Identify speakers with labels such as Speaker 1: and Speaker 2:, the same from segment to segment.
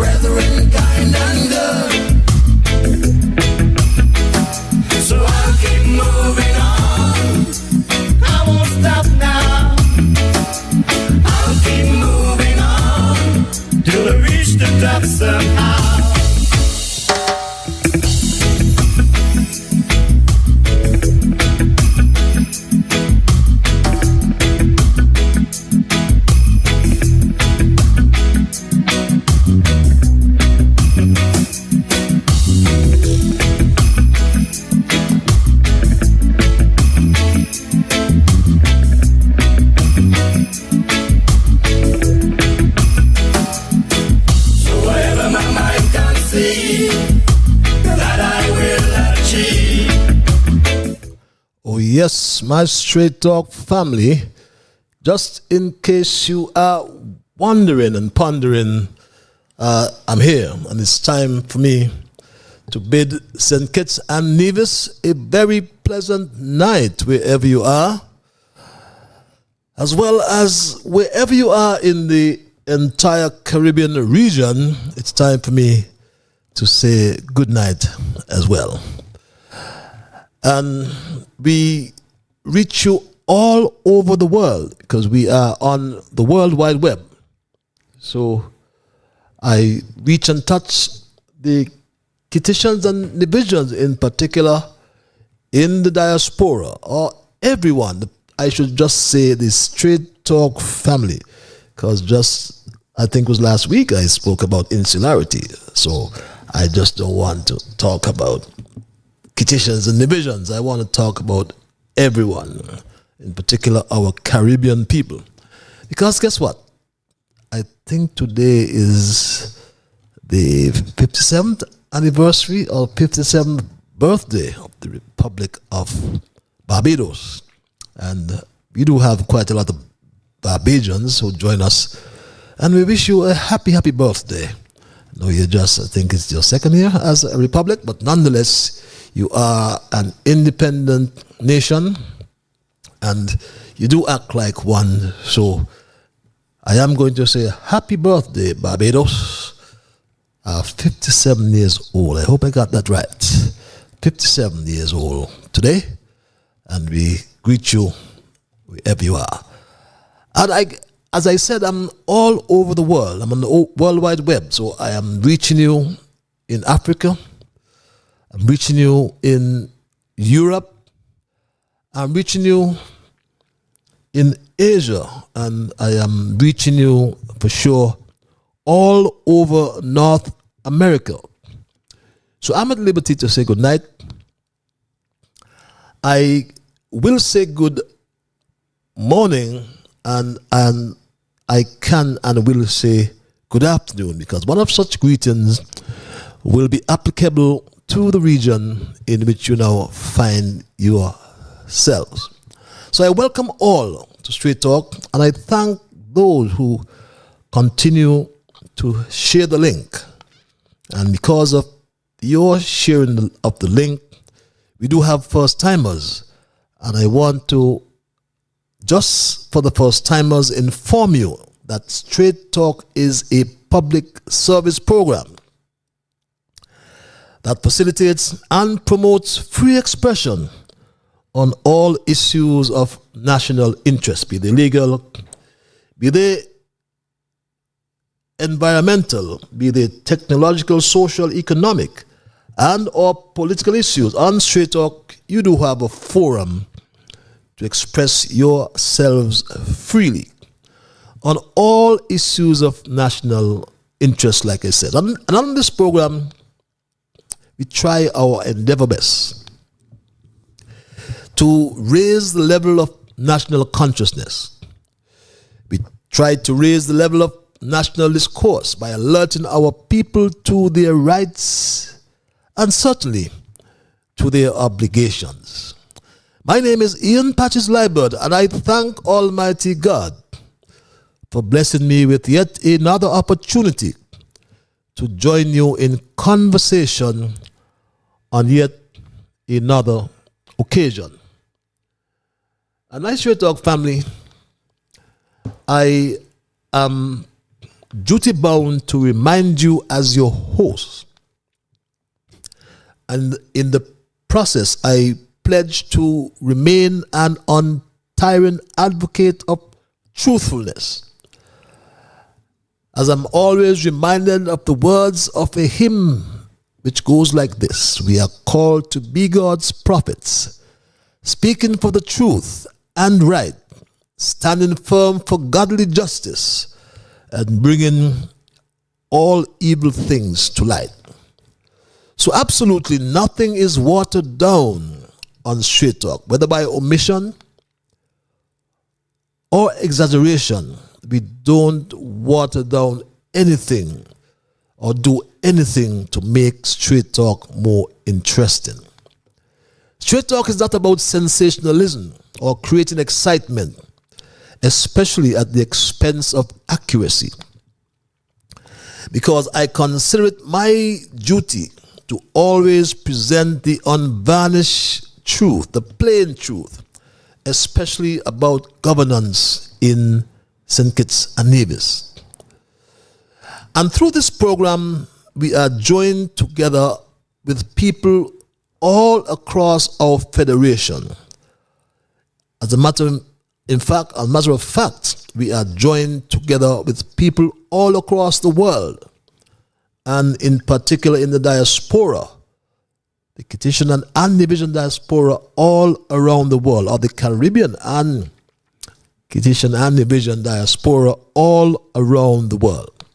Speaker 1: brethren, kind and good. So I'll keep moving on. I won't stop now. I'll keep moving on till I reach the top somehow.
Speaker 2: Yes, my Straight Talk family, just in case you are wondering and pondering, I'm here, and it's time for me to bid St. Kitts and Nevis a very pleasant night wherever you are, as well as wherever you are in the entire Caribbean region. It's time for me to say good night as well. And we reach you all over the world because we are on the World Wide Web. So I reach and touch the Kittitians and Nevisians in particular in the diaspora, or everyone. I should just say the Straight Talk family, because just, I think it was last week I spoke about insularity. So I just don't want to talk about Kittitians and Nevisians. I want to talk about everyone, in particular our Caribbean people. Because guess what? I think today is the 57th anniversary or 57th birthday of the Republic of Barbados. And we do have quite a lot of Barbadians who join us. And we wish you a happy, happy birthday. No, you just, I think it's your second year as a republic, but nonetheless, you are an independent nation and you do act like one. So I am going to say happy birthday, Barbados. 57 years old. I hope I got that right. 57 years old today. And we greet you wherever you are. And as I said, I'm all over the world. I'm on the World Wide Web. So I am reaching you in Africa. I'm reaching you in Europe. I'm reaching you in Asia. And I am reaching you for sure all over North America. So I'm at liberty to say good night. I will say good morning and I can and will say good afternoon, because one of such greetings will be applicable to the region in which you now find yourselves. So I welcome all to Straight Talk, and I thank those who continue to share the link. And because of your sharing of the link, we do have first timers, and I want to, just for the first timers, inform you that Straight Talk is a public service program that facilitates and promotes free expression on all issues of national interest, be they legal, be they environmental, be they technological, social, economic, and or political issues. On Straight Talk, you do have a forum to express yourselves freely on all issues of national interest, like I said. And on this program, we try our endeavor best to raise the level of national consciousness. We try to raise the level of national discourse by alerting our people to their rights and certainly to their obligations. My name is Ian Patches Liebert, and I thank Almighty God for blessing me with yet another opportunity to join you in conversation on yet another occasion. And my Straight Talk family, I am duty bound to remind you as your host. And in the process, I pledge to remain an untiring advocate of truthfulness. As I'm always reminded of the words of a hymn which goes like this: we are called to be God's prophets, speaking for the truth and right, standing firm for godly justice, and bringing all evil things to light. So absolutely nothing is watered down on Straight Talk, whether by omission or exaggeration. We don't water down anything or do anything to make Straight Talk more interesting. Straight Talk is not about sensationalism or creating excitement, especially at the expense of accuracy, because I consider it my duty to always present the unvarnished truth, the plain truth, especially about governance in St. Kitts and Nevis. And through this program, we are joined together with people all across our federation. As a matter of fact, we are joined together with people all across the world, and in particular in the diaspora, the Kittitian and Nevisian diaspora all around the world, or the Caribbean and Kittitian and Nevisian diaspora all around the world.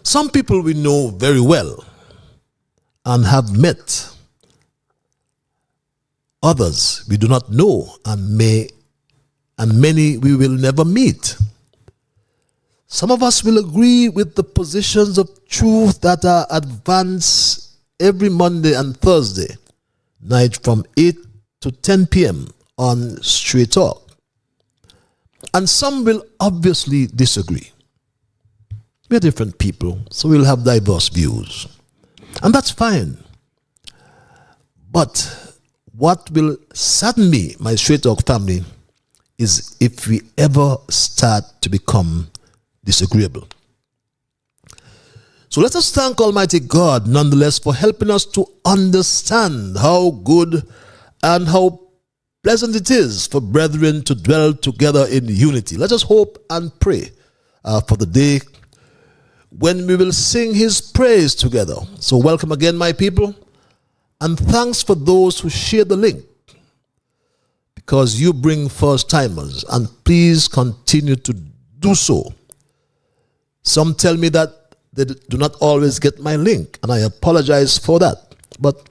Speaker 2: Some people we know very well and have met. Others we do not know and many we will never meet. Some of us will agree with the positions of truth that are advanced every Monday and Thursday night from 8 to 10 p.m. on Straight Talk. And some will obviously disagree. We're different people, so we'll have diverse views. And that's fine. But what will sadden me, my Straight Talk family, is if we ever start to become disagreeable. So let us thank Almighty God nonetheless for helping us to understand how good and how pleasant it is for brethren to dwell together in unity. Let us hope and pray for the day when we will sing his praise together. So welcome again, my people, and thanks for those who share the link, because you bring first timers, and please continue to do so. Some tell me that they do not always get my link, and I apologize for that. But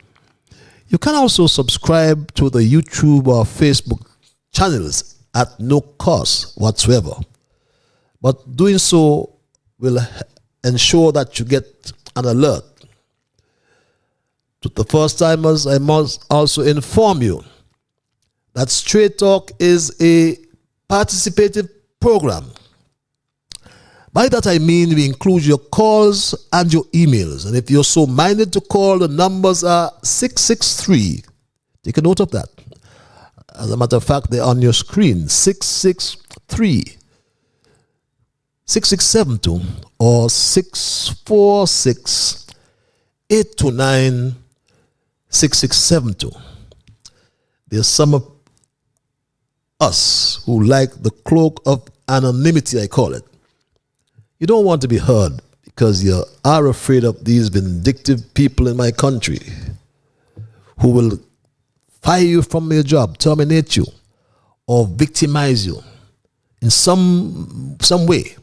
Speaker 2: you can also subscribe to the YouTube or Facebook channels at no cost whatsoever. But doing so will ensure that you get an alert. To the first timers, I must also inform you that Straight Talk is a participative program. By that I mean we include your calls and your emails. And if you're so minded to call, the numbers are 663. Take a note of that. As a matter of fact, they're on your screen. 663 6672 or 646 829 6672. There's some of us who like the cloak of anonymity, I call it. You don't want to be heard because you are afraid of these vindictive people in my country who will fire you from your job, terminate you, or victimize you in some way.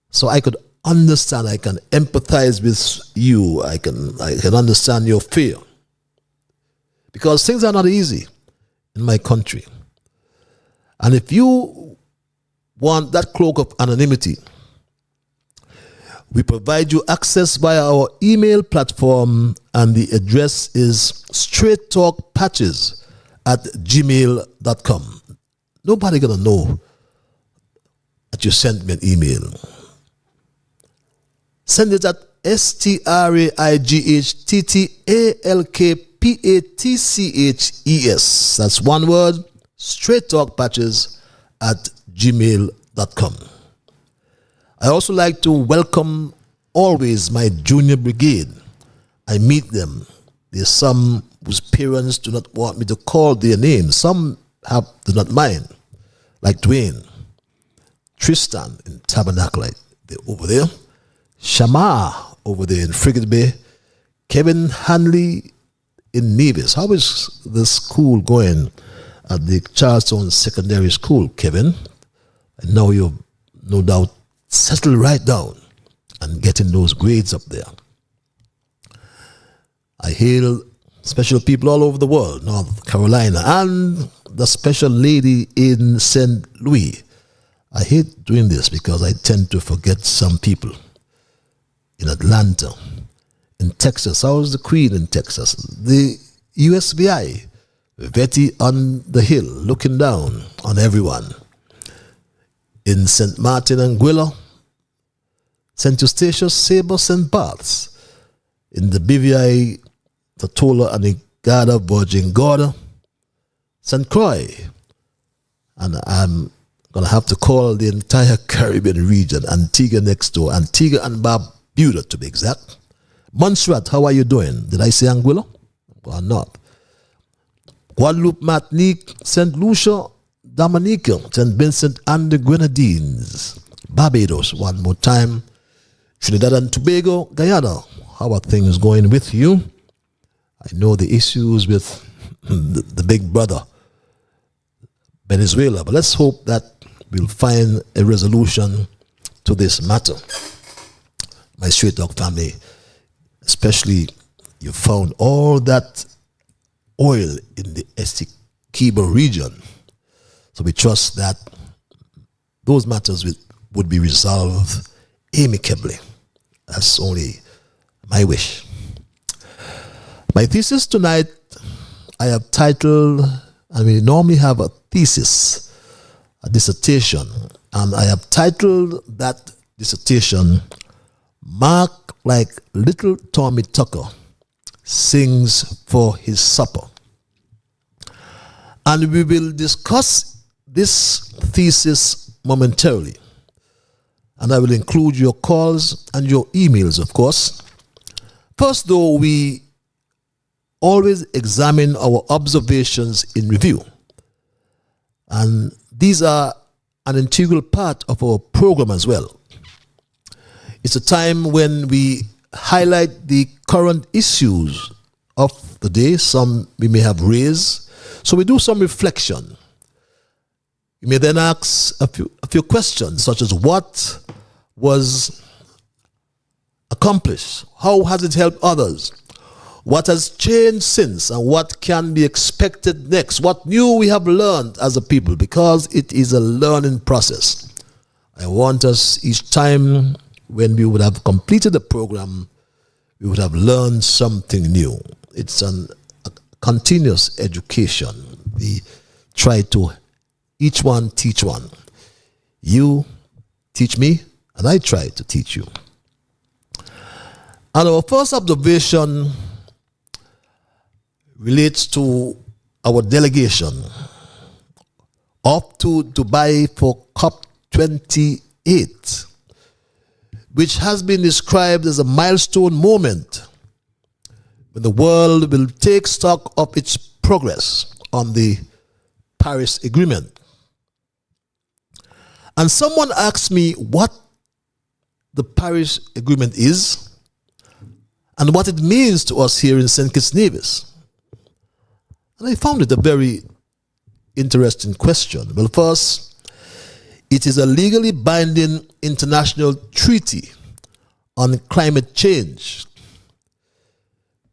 Speaker 2: So I could understand, I can empathize with you, I can understand your fear. Because things are not easy in my country. And if you want that cloak of anonymity, we provide you access via our email platform, and the address is straighttalkpatches@gmail.com. Nobody gonna know that you sent me an email. Send it at straighttalkpatches. That's one word, straighttalkpatches@gmail.com. I also like to welcome always my junior brigade. I meet them. There's some whose parents do not want me to call their names. Some do not mind, like Dwayne, Tristan in Tabernacle, they're over there, Shamar over there in Frigate Bay, Kevin Hanley in Nevis. How is the school going at the Charlestown Secondary School, Kevin? And now you're no doubt settled right down and getting those grades up there. I hail special people all over the world, North Carolina, and the special lady in St. Louis. I hate doing this because I tend to forget some people. In Atlanta, in Texas, how's the Queen in Texas? The USVI, Betty on the hill, looking down on everyone. In St. Martin and Guilla, St. Eustatius, Sabre, St. Bart's. In the BVI, Totola and Igada, Virgin Gorda, St. Croix. And I'm going to have to call the entire Caribbean region, Antigua next door, Antigua and Barbuda to be exact. Montserrat, how are you doing? Did I say Anguilla? Or not? Guadeloupe, Martinique, St. Lucia, Dominica, St. Vincent and the Grenadines. Barbados, one more time. Trinidad and Tobago, Guyana, how are things going with you? I know the issues with the big brother, Venezuela, but let's hope that we'll find a resolution to this matter. My Straight Talk family, especially you found all that oil in the Essequibo region. So we trust that those matters would be resolved amicably. That's only my wish. My thesis tonight, I have titled, and we normally have a thesis, a dissertation, and I have titled that dissertation, Mark Like Little Tommy Tucker Sings for His Supper. And we will discuss this thesis momentarily. And I will include your calls and your emails, of course. First, though, we always examine our observations in review. And these are an integral part of our program as well. It's a time when we highlight the current issues of the day, some we may have raised. So we do some reflection. You may then ask a few questions, such as what was accomplished? How has it helped others? What has changed since, and what can be expected next? What new we have learned as a people, because it is a learning process. I want us each time when we would have completed the program, we would have learned something new. It's a continuous education. We try to each one teach one. You teach me, and I try to teach you. And our first observation relates to our delegation off to Dubai for COP28, which has been described as a milestone moment when the world will take stock of its progress on the Paris Agreement. And someone asked me what the Paris Agreement is and what it means to us here in St. Kitts Nevis. And I found it a very interesting question. Well, first, it is a legally binding international treaty on climate change,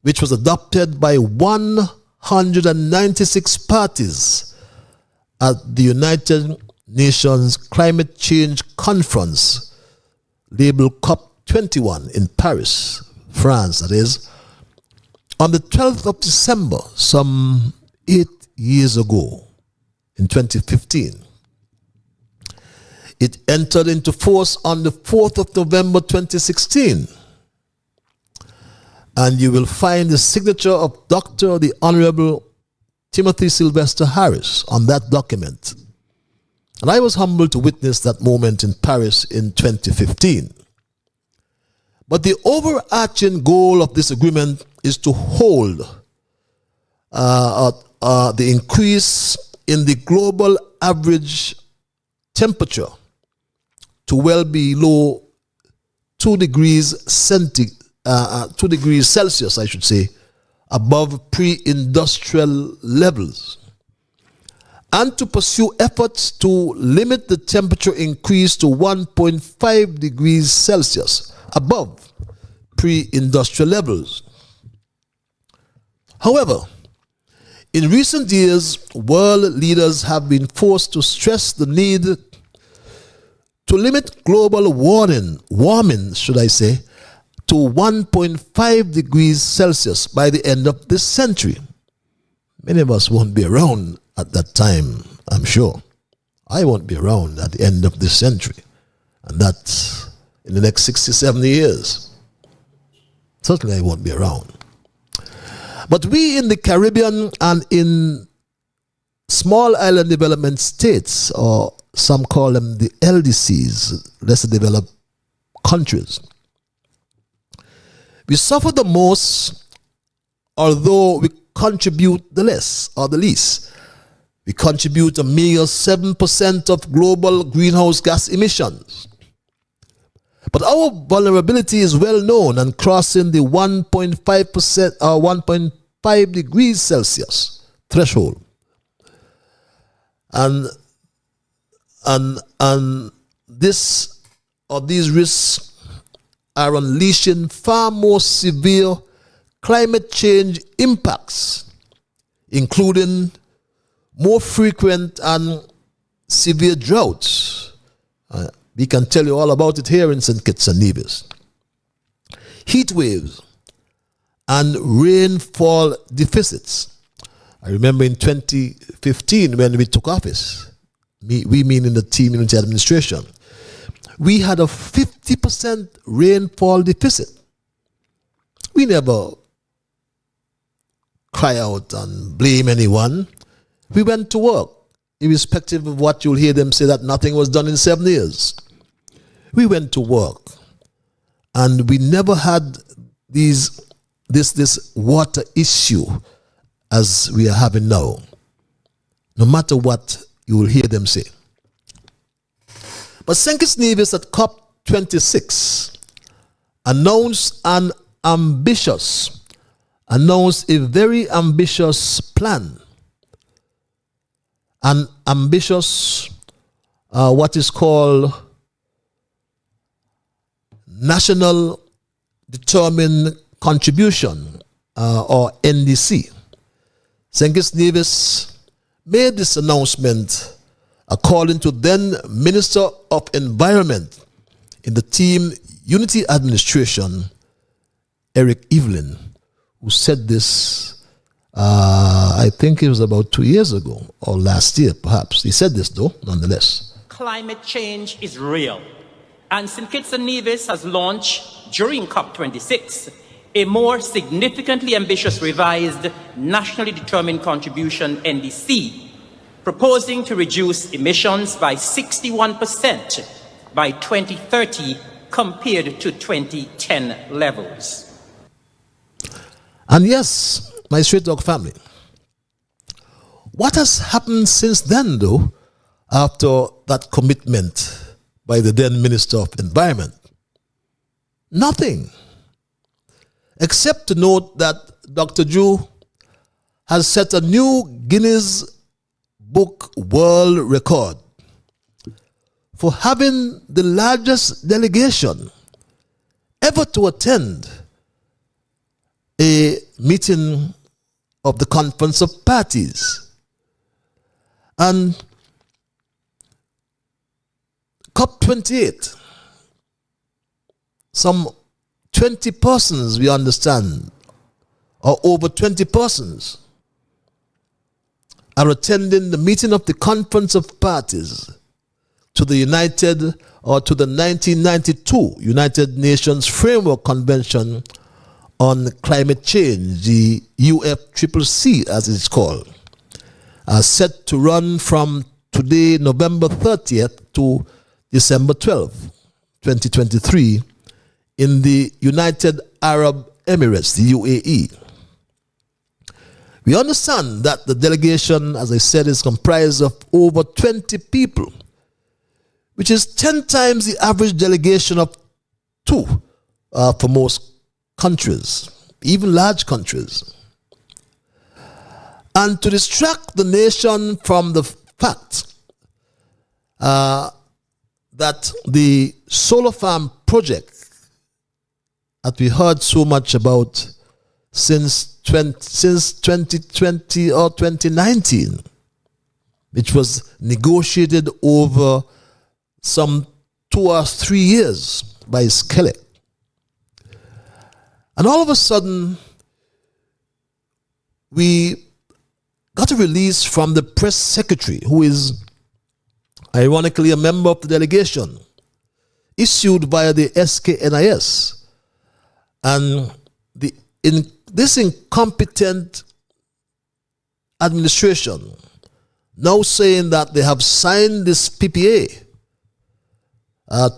Speaker 2: which was adopted by 196 parties at the United Nations Climate Change Conference, labeled COP21 in Paris, France, that is, on the 12th of December, some 8 years ago, in 2015. It entered into force on the 4th of November 2016. And you will find the signature of Dr. the Honorable Timothy Sylvester Harris on that document. And I was humbled to witness that moment in Paris in 2015. But the overarching goal of this agreement is to hold the increase in the global average temperature to well below 2 degrees Celsius, I should say, above pre-industrial levels, and to pursue efforts to limit the temperature increase to 1.5 degrees Celsius above pre-industrial levels. However, in recent years, world leaders have been forced to stress the need to limit global warming, to 1.5 degrees Celsius by the end of this century. Many of us won't be around at that time, I'm sure. I won't be around at the end of this century, and that's in the next 60, 70 years. Certainly I won't be around. But we in the Caribbean and in small island development states, or some call them the LDCs, lesser developed countries, we suffer the most, although we contribute the less or the least. We contribute a mere 7% of global greenhouse gas emissions. But our vulnerability is well known and crossing the 1.5% or 1.5 degrees Celsius threshold. And this or these risks are unleashing far more severe climate change impacts, including more frequent and severe droughts. We can tell you all about it here in St. Kitts and Nevis. Heat waves and rainfall deficits. I remember in 2015 when we took office, we meaning the team unity administration, we had a 50% rainfall deficit. We never cry out and blame anyone. We went to work, irrespective of what you'll hear them say that nothing was done in 7 years. We went to work, and we never had this water issue as we are having now, no matter what you will hear them say. But St. Kitts Nevis at COP26 announced a very ambitious plan, an ambitious, what is called National Determined Contribution, or NDC. St. Kitts Nevis made this announcement according to then Minister of Environment in the team Unity Administration, Eric Evelyn, who said this, I think it was about 2 years ago, or last year perhaps. He said this though, nonetheless.
Speaker 3: Climate change is real, and St. Kitts and Nevis has launched during COP26 a more significantly ambitious revised Nationally Determined Contribution NDC, proposing to reduce emissions by 61% by 2030 compared to 2010 levels.
Speaker 2: And yes, my Straight Dog family, what has happened since then though, after that commitment by the then Minister of Environment? Nothing. Except to note that Dr. Drew has set a new Guinness Book World Record for having the largest delegation ever to attend a meeting of the Conference of Parties. And COP28, some 20 persons, we understand, or over 20 persons, are attending the meeting of the Conference of Parties to the 1992 United Nations Framework Convention on Climate Change, the UFCCC as it's called, set to run from today, November 30th to December 12th, 2023, in the United Arab Emirates, the UAE. We understand that the delegation, as I said, is comprised of over 20 people, which is 10 times the average delegation of 2 for most countries, even large countries. And to distract the nation from the fact that the solar farm project that we heard so much about since 2020 or 2019, which was negotiated over some 2 or 3 years by Skelly. And all of a sudden, we got a release from the press secretary, who is ironically a member of the delegation, issued via the SKNIS. And this incompetent administration now saying that they have signed this PPA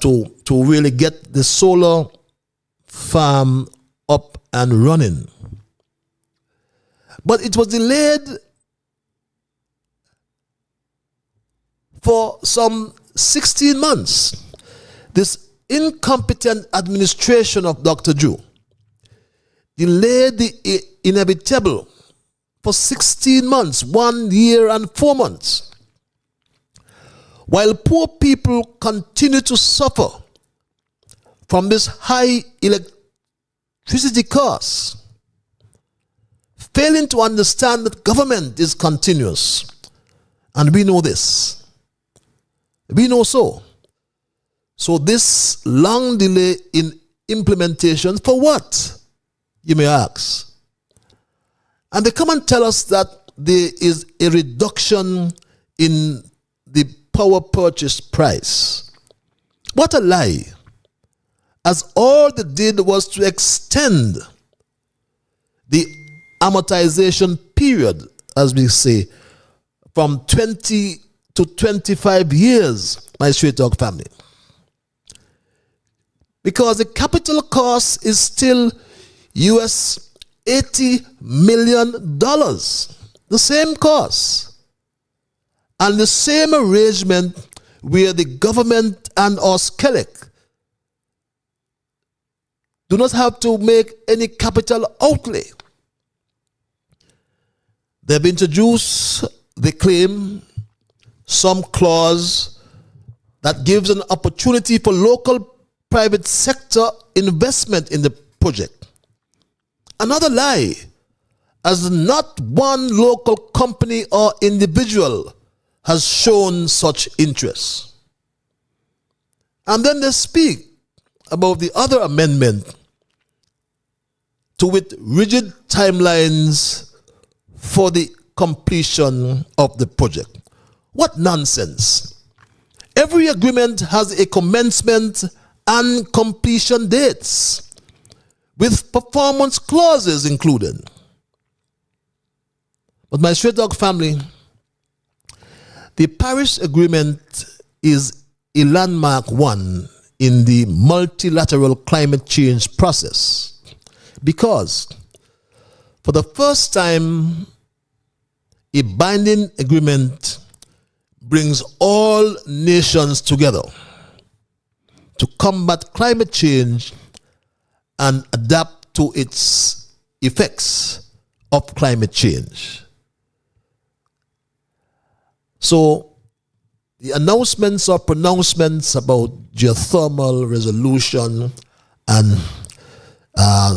Speaker 2: to really get the solar farm up and running. But it was delayed for some 16 months. This incompetent administration of Dr. Drew delayed the inevitable for 16 months, 1 year and 4 months, while poor people continue to suffer from this high electricity costs, failing to understand that government is continuous. And we know this. We know so. So this long delay in implementation, for what? You may ask. And they come and tell us that there is a reduction in the power purchase price. What a lie. As all they did was to extend the amortization period, as we say, from 20 to 25 years, my Straight Talk family. Because the capital cost is still US $80 million. The same cost. And the same arrangement where the government and Skellig do not have to make any capital outlay. They've introduced, they claim, some clause that gives an opportunity for local private sector investment in the project. Another lie, as not one local company or individual has shown such interest. And then they speak about the other amendment to with rigid timelines for the completion of the project. What nonsense. Every agreement has a commencement and completion dates, with performance clauses included. But my Straight Talk family, the Paris Agreement is a landmark one in the multilateral climate change process, because for the first time, a binding agreement brings all nations together to combat climate change and adapt to its effects of climate change. So the announcements or pronouncements about geothermal resolution and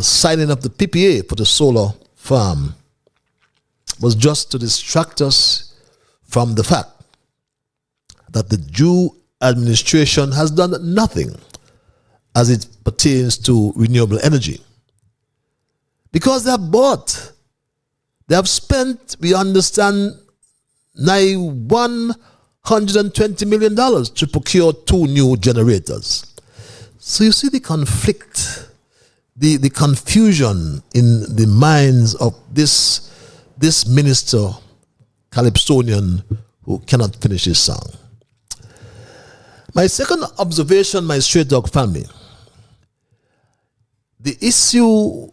Speaker 2: signing of the PPA for the solar farm was just to distract us from the fact that the Jew administration has done nothing as it pertains to renewable energy. Because they have bought, they have spent, we understand, nigh $120 million to procure 2 new generators. So you see the conflict, the confusion in the minds of this minister, Calypsonian, who cannot finish his song. My second observation, my Straight Dog family, the issue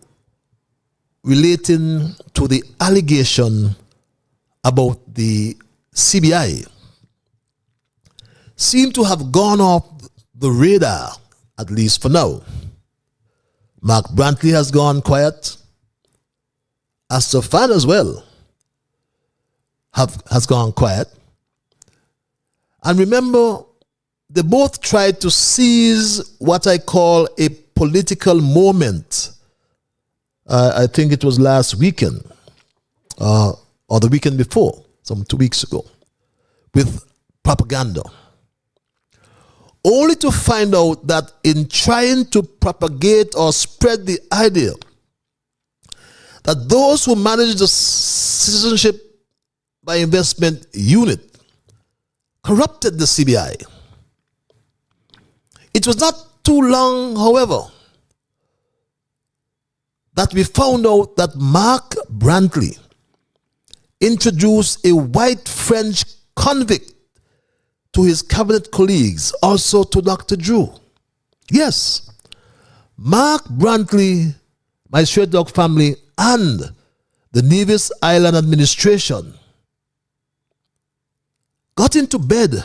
Speaker 2: relating to the allegation about the CBI seem to have gone off the radar, at least for now. Mark Brantley has gone quiet. Astor Fan as well has gone quiet. And remember, they both tried to seize what I call a political moment. I think it was last weekend or the weekend before, some 2 weeks ago, with propaganda. Only to find out that in trying to propagate or spread the idea that those who manage the citizenship by investment unit corrupted the CBI. It was not too long, however, that we found out that Mark Brantley introduced a white French convict to his cabinet colleagues, also to Dr. Drew. Yes, Mark Brantley, my Straight Dog family, and the Nevis Island administration got into bed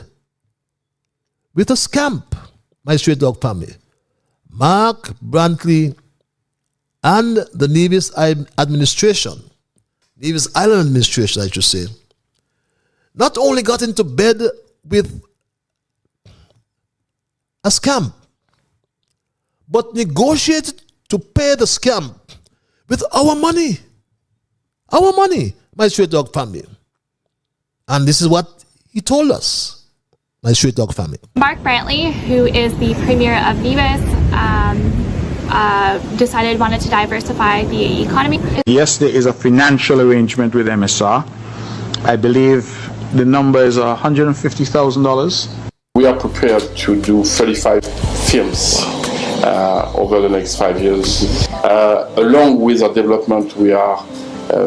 Speaker 2: with a scamp, my Straight Dog family. Mark Brantley and the Nevis administration, Nevis Island administration, I should say, not only got into bed with a scamp, but negotiated to pay the scamp with our money, my Straight Dog family. And this is what he told us, my Straight Dog family.
Speaker 4: Mark Brantley, who is the premier of Nevis, wanted to diversify the economy.
Speaker 5: Yes, there is a financial arrangement with MSR. I believe the number is $150,000.
Speaker 6: We are prepared to do 35 films over the next 5 years. Along with our development, we are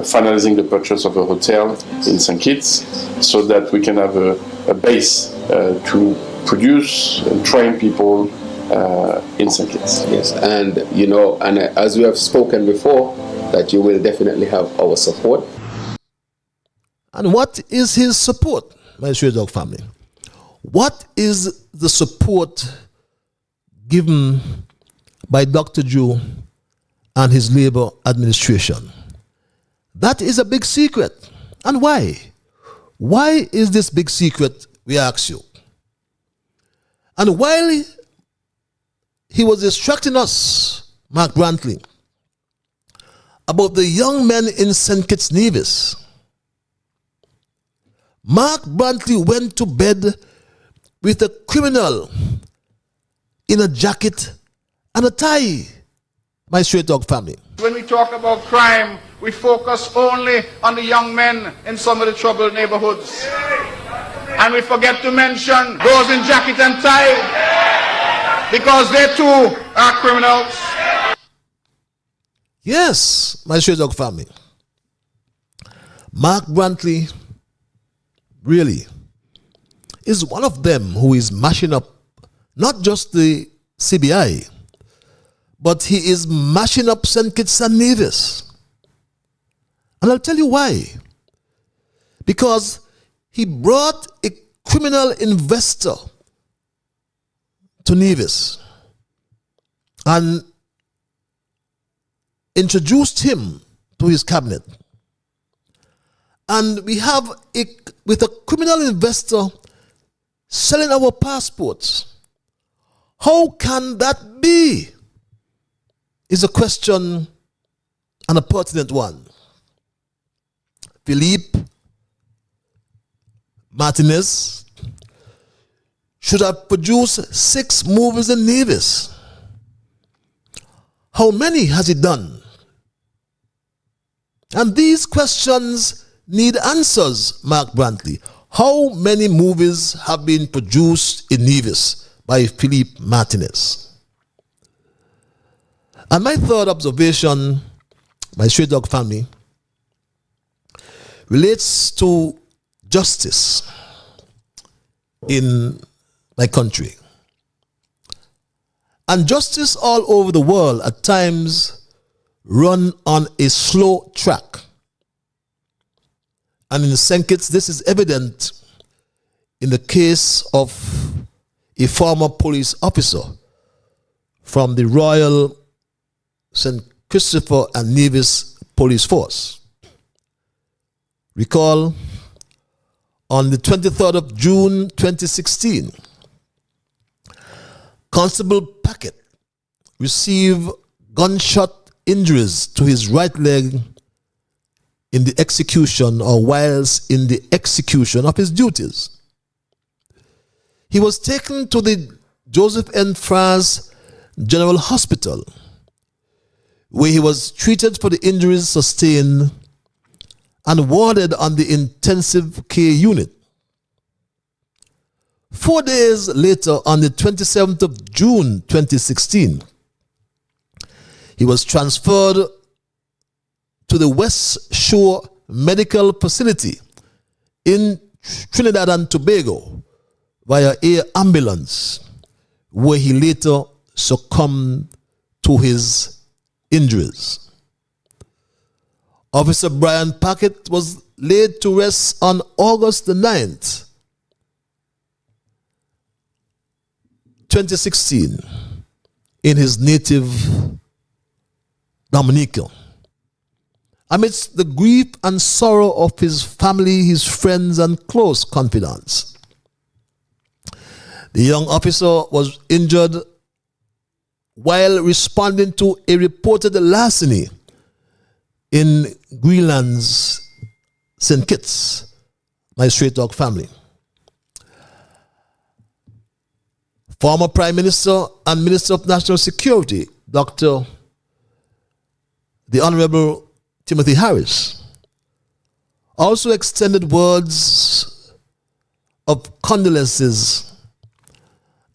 Speaker 6: finalizing the purchase of a hotel in St. Kitts so that we can have a base to produce and train people in St. Kitts.
Speaker 7: Yes, and and as we have spoken before, that you will definitely have our support.
Speaker 2: And what is his support, my Straight Dog family? What is the support given by Dr. Drew and his labor administration? That is a big secret. And why? Why is this big secret, we ask you? And while he was instructing us, Mark Brantley, about the young men in St. Kitts Nevis, Mark Brantley went to bed with a criminal in a jacket and a tie, my Straight Dog family.
Speaker 8: When we talk about crime, we focus only on the young men in some of the troubled neighborhoods. And we forget to mention those in jacket and tie, because they too are criminals.
Speaker 2: Yes, my Straight Dog family. Mark Brantley really is one of them who is mashing up not just the CBI, but he is mashing up St. Kitts and Nevis. And I'll tell you why. Because he brought a criminal investor to Nevis and introduced him to his cabinet. And we have with a criminal investor selling our passports. How can that be? Is a question and a pertinent one. Philippe Martinez should have produced 6 movies in Nevis. How many has he done? And these questions need answers, Mark Brantley. How many movies have been produced in Nevis by Philippe Martinez? And my third observation, my Straight Dog family, relates to justice. in my country. And justice all over the world at times run on a slow track. And in St. Kitts, this is evident in the case of a former police officer from the Royal St. Christopher and Nevis Police Force. Recall, on the 23rd of June 2016, Constable Packett received gunshot injuries to his right leg in the execution or whilst in the execution of his duties. He was taken to the Joseph N. France General Hospital, where he was treated for the injuries sustained and warded on the intensive care unit. 4 days later, on the 27th of June 2016, he was transferred to the West Shore Medical Facility in Trinidad and Tobago via air ambulance, where he later succumbed to his injuries. Officer Brian Packett was laid to rest on August the 9th, 2016, in his native Dominica. Amidst the grief and sorrow of his family, his friends, and close confidants, the young officer was injured while responding to a reported larceny in Greenland's St. Kitts, my straight dog family. Former Prime Minister and Minister of National Security, the Honorable Timothy Harris, also extended words of condolences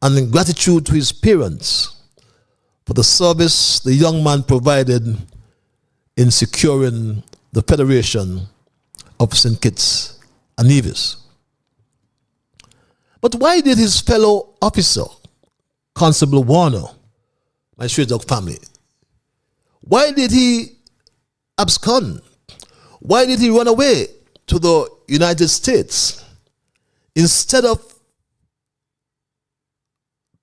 Speaker 2: and gratitude to his parents for the service the young man provided in securing the Federation of St. Kitts and Nevis. But why did his fellow officer, Constable Warner, my straight dog family, why did he abscond? Why did he run away to the United States instead of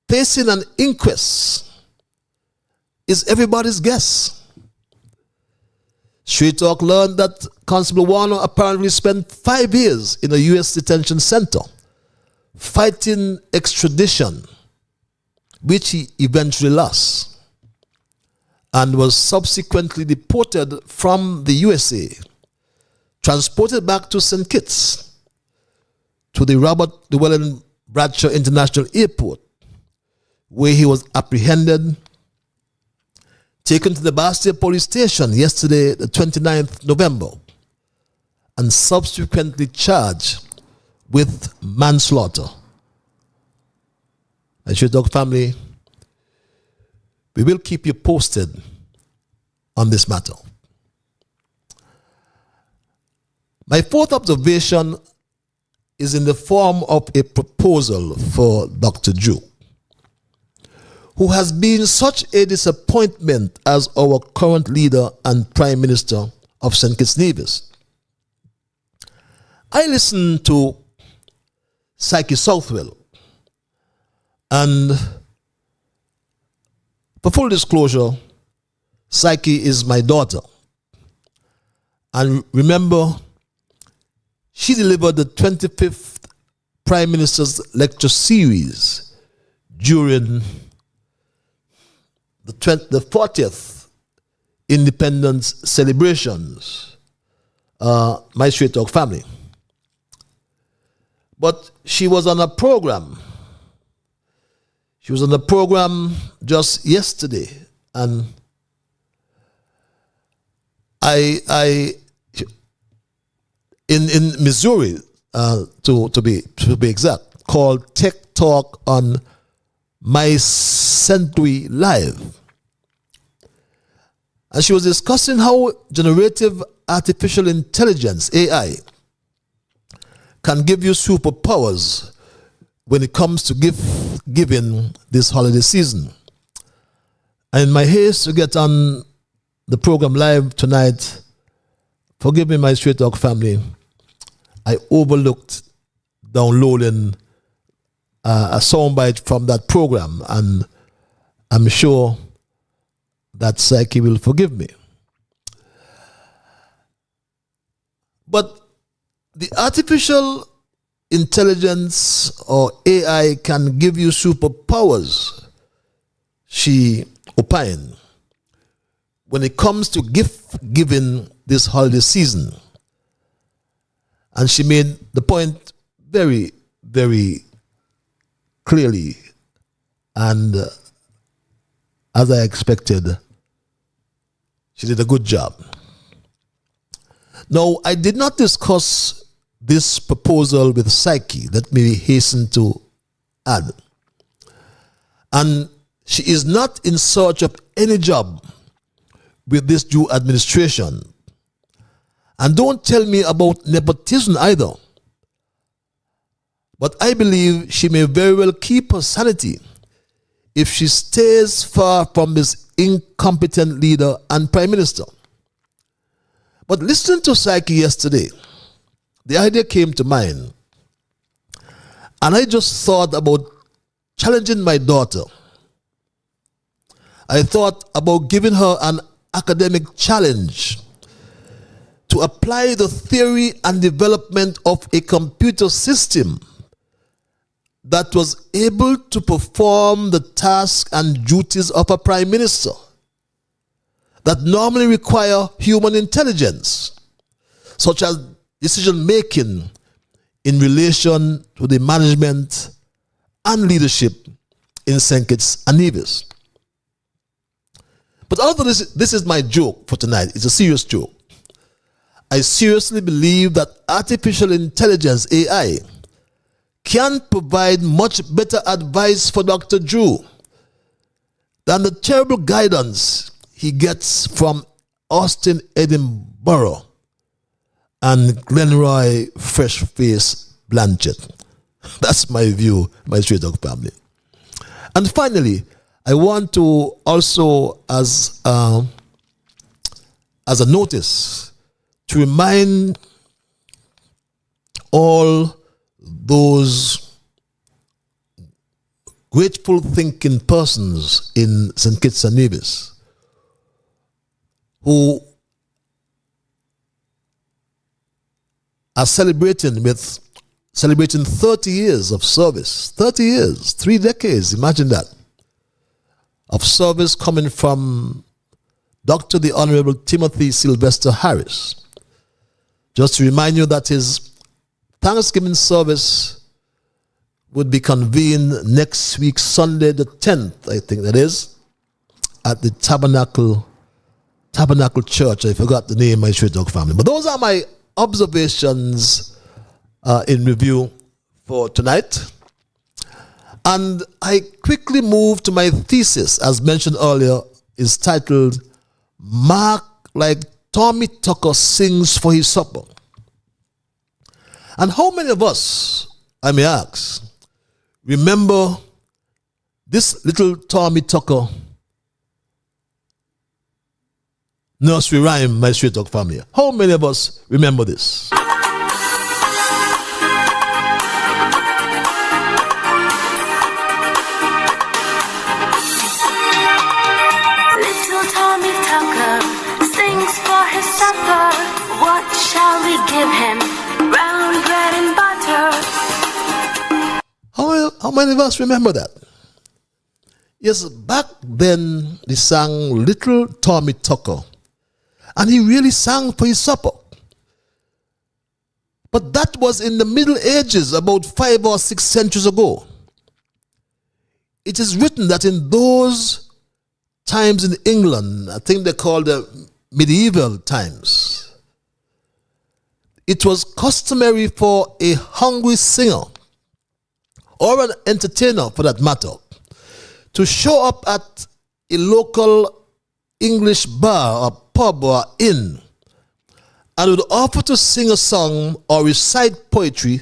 Speaker 2: facing an inquest? Is everybody's guess. Straight Talk learned that Constable Warner apparently spent 5 years in a U.S. detention center fighting extradition, which he eventually lost, and was subsequently deported from the USA, transported back to St. Kitts, to the Robert Llewellyn Bradshaw International Airport, where he was apprehended, taken to the Bastille Police Station yesterday, the 29th November, and subsequently charged with manslaughter. My straight dog family, we will keep you posted on this matter. My fourth observation is in the form of a proposal for Dr. Drew, who has been such a disappointment as our current leader and Prime Minister of St. Kitts Nevis. I listened to Psyche Southwell, and for full disclosure, Psyche is my daughter. And remember, she delivered the 25th Prime Minister's Lecture Series during the 40th Independence celebrations, my straight dog family. But she was on a program. She was on a program just yesterday, and I in Missouri, to be exact, called Tech Talk on My Century Live. And she was discussing how generative artificial intelligence, AI, can give you superpowers when it comes to giving this holiday season. And in my haste to get on the program live tonight, forgive me, my Straight Talk family, I overlooked downloading a soundbite from that program, and I'm sure that Psyche will forgive me. But the artificial intelligence or AI can give you superpowers, she opined, when it comes to gift giving this holiday season. And she made the point very, very clearly, and as I expected, she did a good job. Now, I did not discuss this proposal with Psyche, let me hasten to add. And she is not in search of any job with this new administration. And don't tell me about nepotism either. But I believe she may very well keep her sanity if she stays far from this incompetent leader and prime minister. But listening to Psyche yesterday, the idea came to mind, and I just thought about challenging my daughter. I thought about giving her an academic challenge to apply the theory and development of a computer system that was able to perform the tasks and duties of a prime minister that normally require human intelligence, such as decision making in relation to the management and leadership in St. Kitts and Nevis. But although this is my joke for tonight, it's a serious joke. I seriously believe that artificial intelligence, AI, can provide much better advice for Dr. Drew than the terrible guidance he gets from Austin Edinburgh and Glenroy Freshface Blanchett. That's my view, my Straight Talk family. And finally, I want to also, as a notice, to remind all those grateful thinking persons in St. Kitts and Nevis who are celebrating 30 years of service. 30 years, 3 decades, imagine that, of service coming from Dr. the Honorable Timothy Sylvester Harris. Just to remind you that his Thanksgiving service would be convened next week, Sunday the 10th, I think that is, at the Tabernacle Church. I forgot the name, my Straight Talk family. But those are my observations in review for tonight. And I quickly move to my thesis, as mentioned earlier, is titled, Mark Like Tommy Tucker Sings for His Supper. And how many of us, I may ask, remember this little Tommy Tucker nursery rhyme, my Straight Talk family? How many of us remember this?
Speaker 9: What shall we give him? Brown bread and butter.
Speaker 2: How many of us remember that? Yes, back then they sang Little Tommy Tucker, and he really sang for his supper. But that was in the Middle Ages, about 5 or 6 centuries ago. It is written that in those times in England, I think they called the medieval times, it was customary for a hungry singer, or an entertainer for that matter, to show up at a local English bar or pub or inn and would offer to sing a song or recite poetry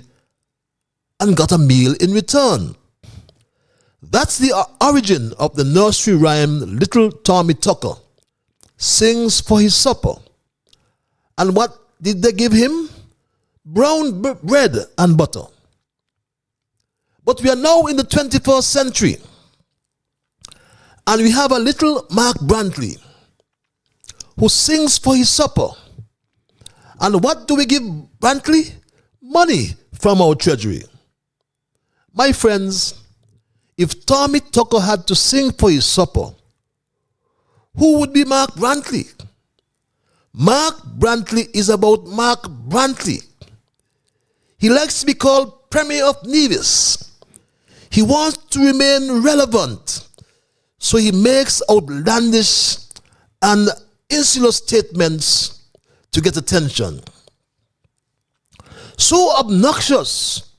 Speaker 2: and got a meal in return. That's the origin of the nursery rhyme Little Tommy Tucker sings for his supper. And what did they give him? Brown bread and butter. But we are now in the 21st century, and we have a little Mark Brantley who sings for his supper. And what do we give Brantley? Money from our treasury. My friends, if Tommy Tucker had to sing for his supper, who would be Mark Brantley? Mark Brantley is about Mark Brantley. He likes to be called Premier of Nevis. He wants to remain relevant, so he makes outlandish and insular statements to get attention. So obnoxious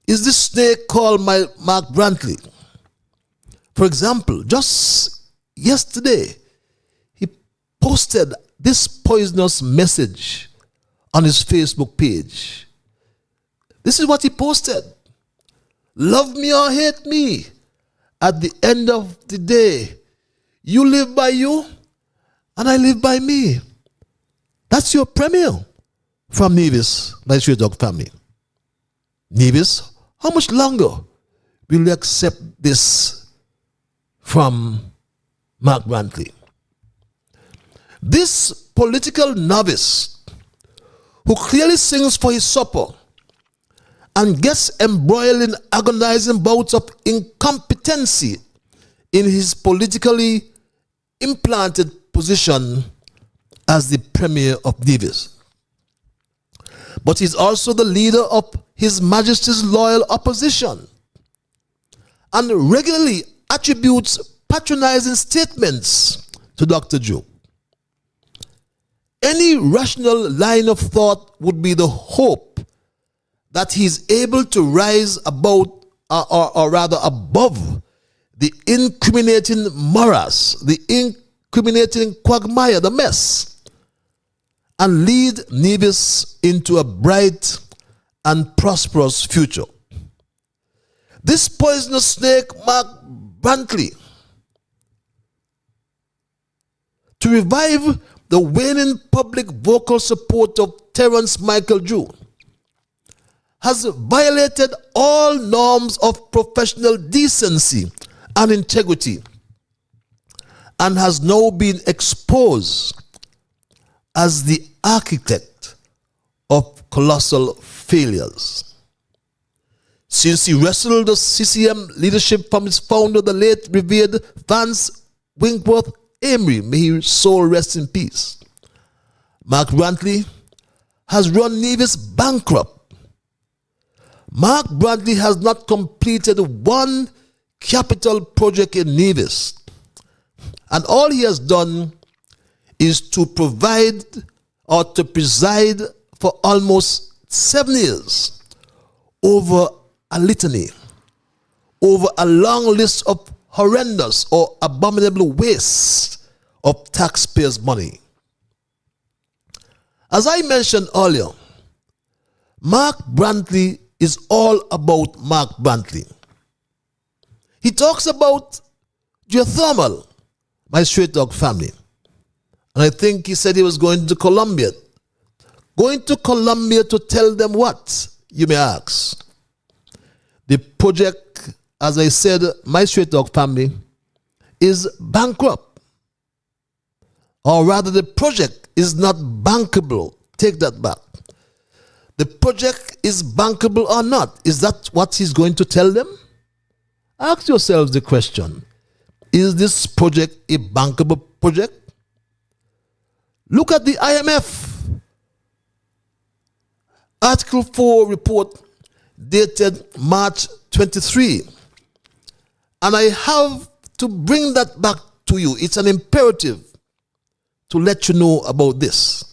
Speaker 2: is this snake called Mark Brantley. For example, just yesterday, he posted this poisonous message on his Facebook page. This is what he posted. Love me or hate me, at the end of the day, you live by you and I live by me. That's your premier from Nevis, my Straight Dog family. Nevis, how much longer will you accept this from Mark Brantley? This political novice who clearly sings for his supper and gets embroiled in agonizing bouts of incompetency in his politically implanted position as the Premier of Nevis. But he's also the leader of His Majesty's loyal opposition and regularly attributes patronizing statements to Dr. Joe. Any rational line of thought would be the hope that he's able to rise about, or rather above, the incriminating morass, the incriminating quagmire, the mess, and lead Nevis into a bright and prosperous future. This poisonous snake, Mark Brantley, to revive the waning public vocal support of Terence Michael Drew, has violated all norms of professional decency and integrity and has now been exposed as the architect of colossal failures. Since he wrestled the CCM leadership from its founder, the late revered Vance Winkworth Amory, may his soul rest in peace, Mark Brantley has run Nevis bankrupt. Mark Brantley has not completed one capital project in Nevis, and all he has done is to provide or to preside for almost 7 years over a litany, over a long list of horrendous or abominable waste of taxpayers' money. As I mentioned earlier, Mark Brantley is all about Mark Brantley. He talks about geothermal, my Straight Dog family. And I think he said he was going to Colombia. Going to Colombia to tell them what, you may ask. The project, as I said, my Straight Dog family, is bankrupt. Or rather, the project is not bankable. Take that back. The project is bankable or not. Is that what he's going to tell them? Ask yourselves the question. Is this project a bankable project? Look at the IMF Article 4 report dated March 23. And I have to bring that back to you. It's an imperative to let you know about this,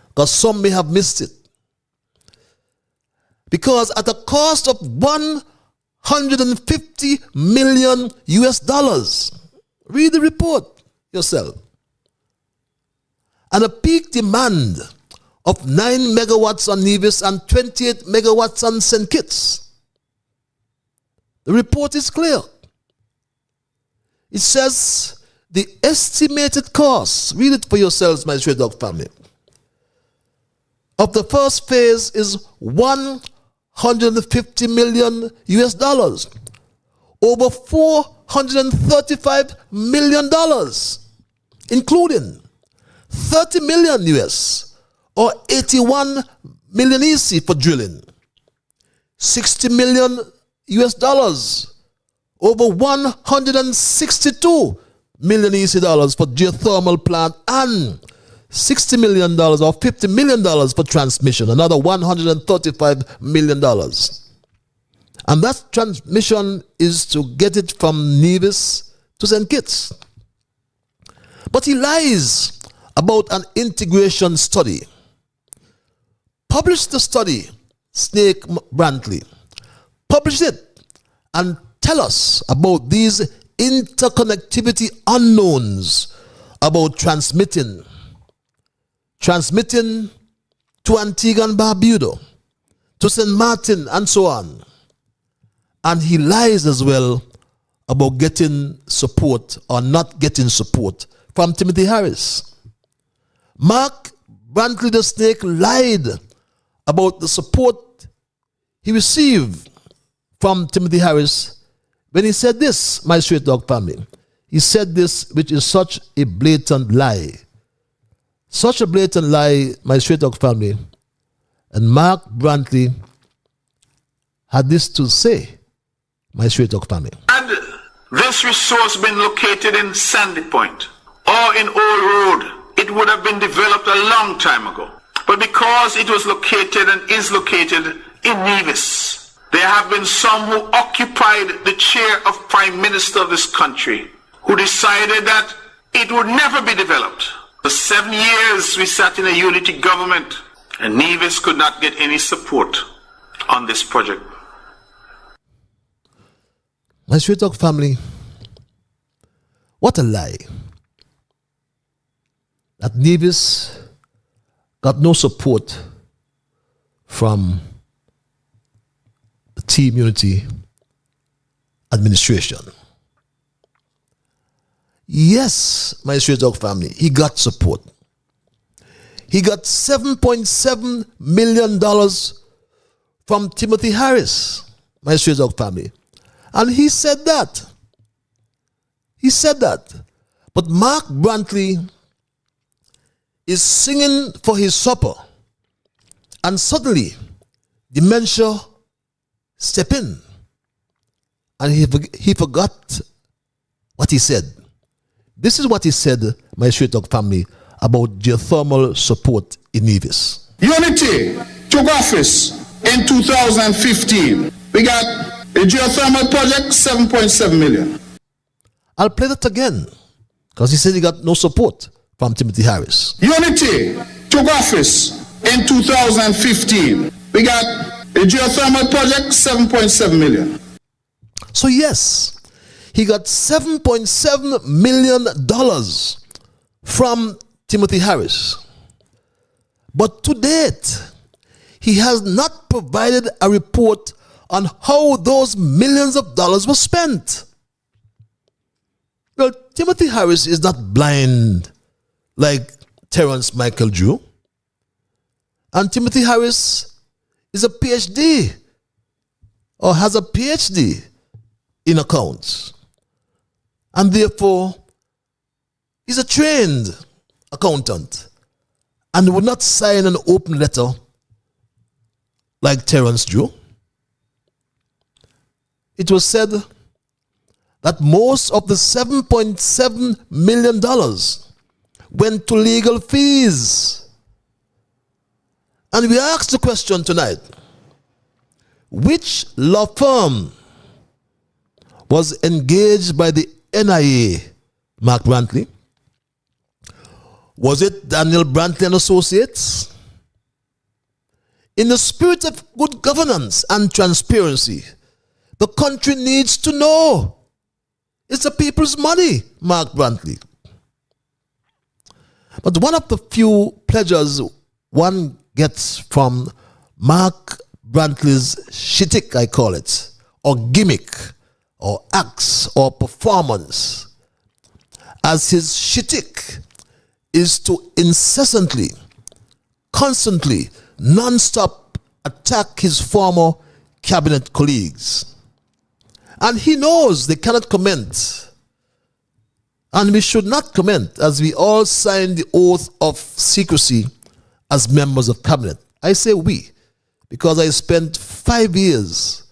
Speaker 2: because some may have missed it. Because at a cost of $150 million US, read the report yourself, and a peak demand of 9 megawatts on Nevis and 28 megawatts on St. Kitts. The report is clear. It says the estimated cost, read it for yourselves, my Stray Dog family, of the first phase is $150 million US dollars, over $435 million, including 30 million US or 81 million EC for drilling, 60 million US dollars, over 162 million EC dollars for geothermal plant, and $60 million or $50 million for transmission, another $135 million. And that transmission is to get it from Nevis to St. Kitts. But he lies about an integration study. Publish the study, Snake Brantley. Publish it and tell us about these interconnectivity unknowns about transmitting to Antigua and Barbuda, to St. Martin, and so on. And he lies as well about getting support or not getting support from Timothy Harris. Mark Brantley the Snake lied about the support he received from Timothy Harris when he said this, my Straight Dog family. He said this, which is such a blatant lie. Such a blatant lie, my Straight Dog family. And Mark Brantley had this to say, my Straight Dog family.
Speaker 8: Had this resource been located in Sandy Point or in Old Road, it would have been developed a long time ago. But because it was located and is located in Nevis, there have been some who occupied the chair of Prime Minister of this country who decided that it would never be developed. For 7 years we sat in a unity government and Nevis could not get any support on this project.
Speaker 2: My Straight Dog family, what a lie. That Nevis got no support from the Team Unity administration. Yes, my Straight Dog family, he got support. He got $7.7 million from Timothy Harris, my Straight Dog family. And he said that. He said that. But Mark Brantley is singing for his supper. And suddenly, dementia step in. And he forgot what he said. This is what he said, my Straight Dog family, about geothermal support in Nevis.
Speaker 8: Unity took office in 2015. We got the geothermal project, 7.7 million.
Speaker 2: I'll play that again, because he said he got no support from Timothy Harris.
Speaker 8: Unity took office in 2015. We got the geothermal project, 7.7 million.
Speaker 2: So yes, he got $7.7 million from Timothy Harris. But to date, he has not provided a report on how those millions of dollars were spent. Well, Timothy Harris is not blind like Terence Michael Drew. And Timothy Harris is a PhD or has a PhD in accounts. And therefore, he's a trained accountant and would not sign an open letter like Terence Drew. It was said that most of the $7.7 million went to legal fees. And we asked the question tonight, which law firm was engaged by the NIA, Mark Brantley? Was it Daniel Brantley and Associates? In the spirit of good governance and transparency, the country needs to know. It's the people's money, Mark Brantley. But one of the few pleasures one gets from Mark Brantley's shtick, I call it, or gimmick, or acts, or performance, as his shtick is to incessantly, constantly, non-stop attack his former cabinet colleagues. And he knows they cannot comment. And we should not comment, as we all sign the oath of secrecy as members of cabinet. I say we, because I spent 5 years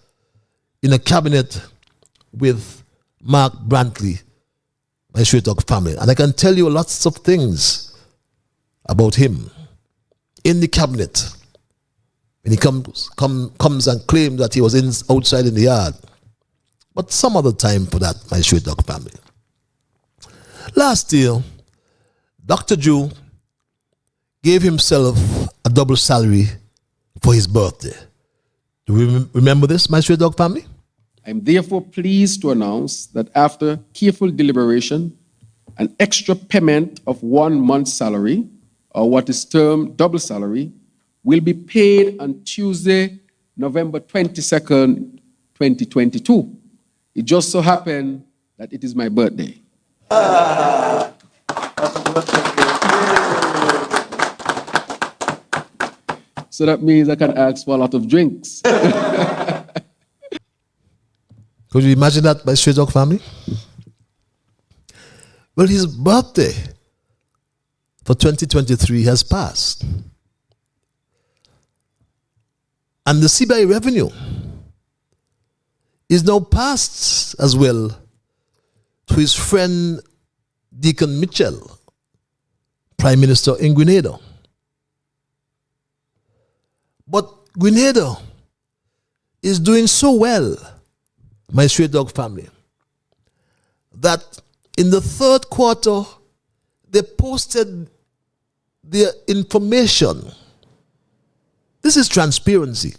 Speaker 2: in a cabinet with Mark Brantley, my Straight Talk family. And I can tell you lots of things about him in the cabinet. When he comes and claims that he was outside in the yard. But some other time for that, my Straight Talk family. Last year, Dr. Drew gave himself a double salary for his birthday. Do you remember this, my Straight Talk family?
Speaker 10: I am therefore pleased to announce that after careful deliberation, an extra payment of 1 month's salary, or what is termed double salary, will be paid on Tuesday, November 22nd, 2022. It just so happened that it is my birthday. So that means I can ask for a lot of drinks.
Speaker 2: Could you imagine that, my Straight Talk family? Well, his birthday for 2023 has passed. And the CBI revenue is now passed as well to his friend Deacon Mitchell, Prime Minister in Grenada. But Grenada is doing so well, my Straight Dog family, that in the third quarter, they posted their information. This is transparency.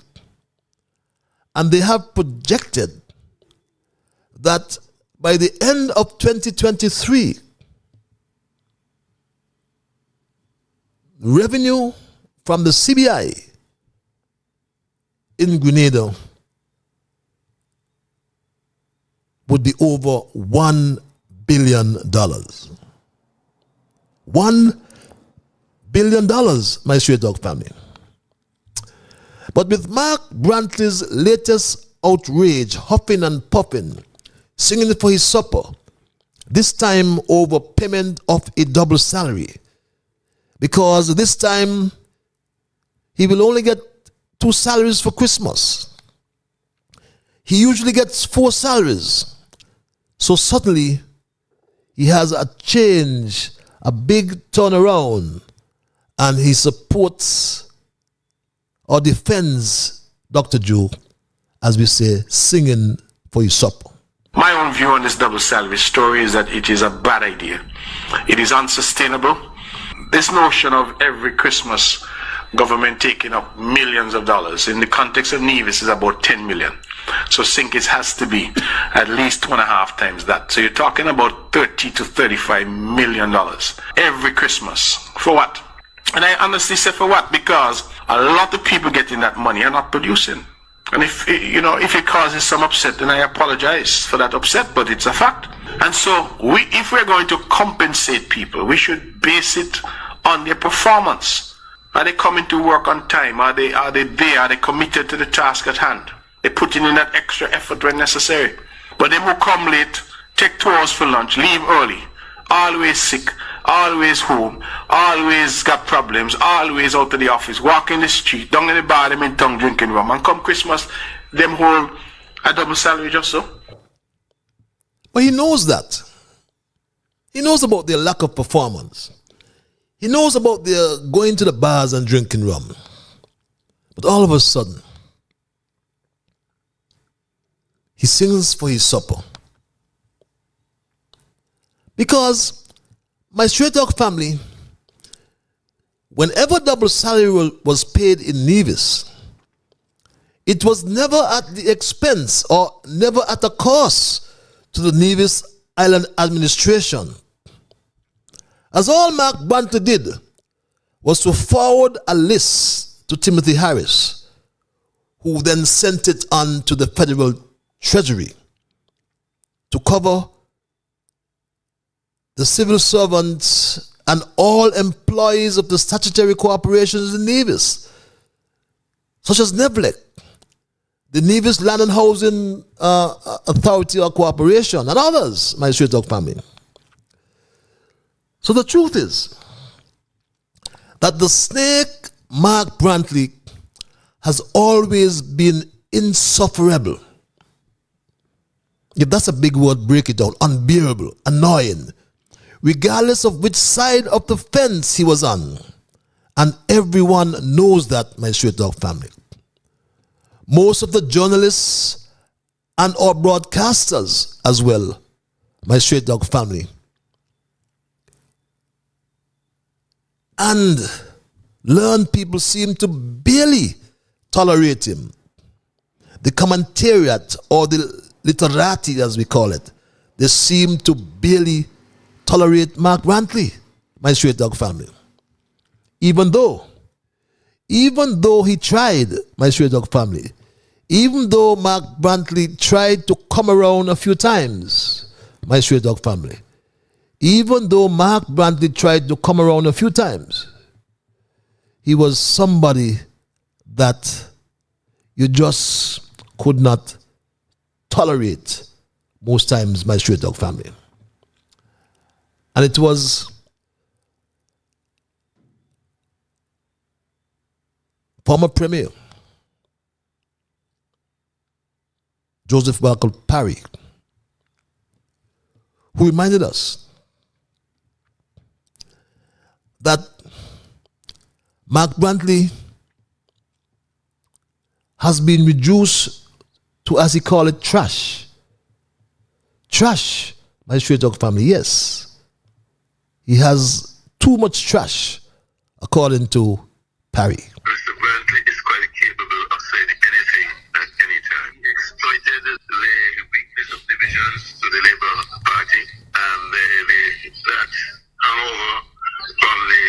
Speaker 2: And they have projected that by the end of 2023, revenue from the CBI in Grenada would be over $1 billion. $1 billion, my Straight Dog family. But with Mark Brantley's latest outrage, huffing and puffing, singing for his supper, this time over payment of a double salary, because this time he will only get 2 salaries for Christmas. He usually gets 4 salaries. So suddenly, he has a change, a big turnaround, and he supports or defends Dr. Joe, as we say, singing for his supper.
Speaker 11: My own view on this double salary story is that it is a bad idea. It is unsustainable. This notion of every Christmas government taking up millions of dollars in the context of Nevis is about 10 million. So think it has to be at least 2.5 times that. So you're talking about 30 to 35 million dollars every Christmas. For what? And I honestly say for what? Because a lot of people getting that money are not producing. And if it causes some upset, then I apologize for that upset, but it's a fact. And so if we're going to compensate people, we should base it on their performance. Are they coming to work on time? Are they there? Are they committed to the task at hand? They're putting in that extra effort when necessary. But them who come late, take 2 hours for lunch, leave early, always sick, always home, always got problems, always out of the office, walk in the street, down in the bar, them in tongue drinking rum, and come Christmas, them hold a double salary just so.
Speaker 2: But he knows that. He knows about their lack of performance. He knows about their going to the bars and drinking rum. But all of a sudden, he sings for his supper. Because my Straight Talk family, whenever double salary was paid in Nevis, it was never at the expense or never at a cost to the Nevis Island administration. As all Mark Brantley did was to forward a list to Timothy Harris, who then sent it on to the Federal Treasury to cover the civil servants and all employees of the statutory corporations in Nevis, such as NEVLEC, the Nevis Land and Housing Authority or Corporation, and others, my straight dog family. So the truth is that the snake Mark Brantley has always been insufferable. If that's a big word, break it down. Unbearable, annoying, regardless of which side of the fence he was on. And everyone knows that, my straight dog family. Most of the journalists and or broadcasters as well, my straight dog family. And learned people seem to barely tolerate him. The commentariat, or the literati as we call it, they seem to barely tolerate Mark Brantley, my straight dog family. Even though he tried, my straight dog family, even though Mark Brantley tried to come around a few times, my straight dog family, even though Mark Brantley tried to come around a few times, he was somebody that you just could not tolerate most times, my straight dog family. And it was former Premier Joseph Barkle Parry who reminded us that Mark Brantley has been reduced to, as he called it, trash. Trash, my straight dog family, yes. He has too much trash, according to Parry.
Speaker 12: Mr. Brantley is quite capable of saying anything at any time. He exploited the weakness of divisions to the Labour Party, and that hangover from the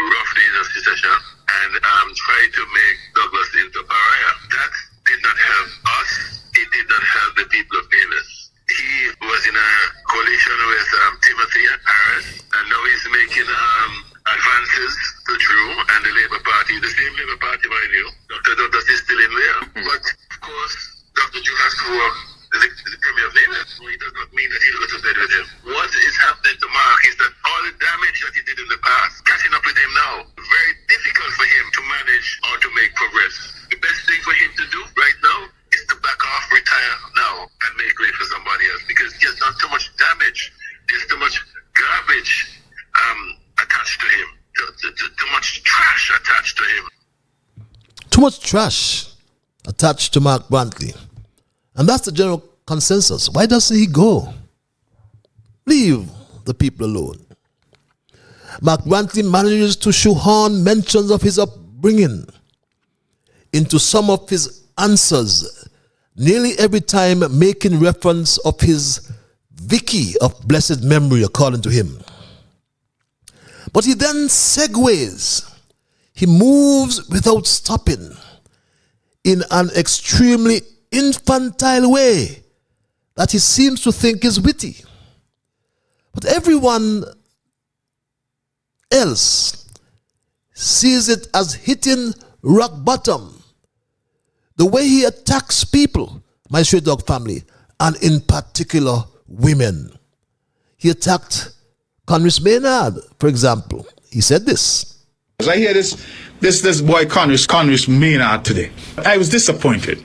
Speaker 12: rough days of secession, and tried to make Douglas into a pariah. That did not help us. It did not help the people of Nevis. He was in a coalition with Timothy Harris, and now he's making advances to Drew and the Labour Party, the same Labour Party, mind you. Dr. Douglas is still in there. But, of course, Dr. Drew has to work as the Premier of Nevis. So it does not mean that he'll go to bed with him. What is happening to Mark is that all the damage that he did in the past, catching up with him now, very difficult for him to manage or to make progress. The best thing for him to do right now is to back off, retire now, and make way for somebody else, because he has done too much damage. There's too much garbage attached to him. Too much trash attached to him.
Speaker 2: Too much trash attached to Mark Brantley. And that's the general consensus. Why doesn't he go? Leave the people alone. Mark Brantley manages to shoehorn mentions of his upbringing into some of his answers, nearly every time making reference of his Vicky of blessed memory, according to him. But he then segues. He moves without stopping in an extremely infantile way that he seems to think is witty. But everyone else sees it as hitting rock bottom. The way he attacks people, my straight dog family, and in particular women. He attacked Congress Maynard, for example. He said this.
Speaker 13: As I hear this boy Congress Maynard today, I was disappointed.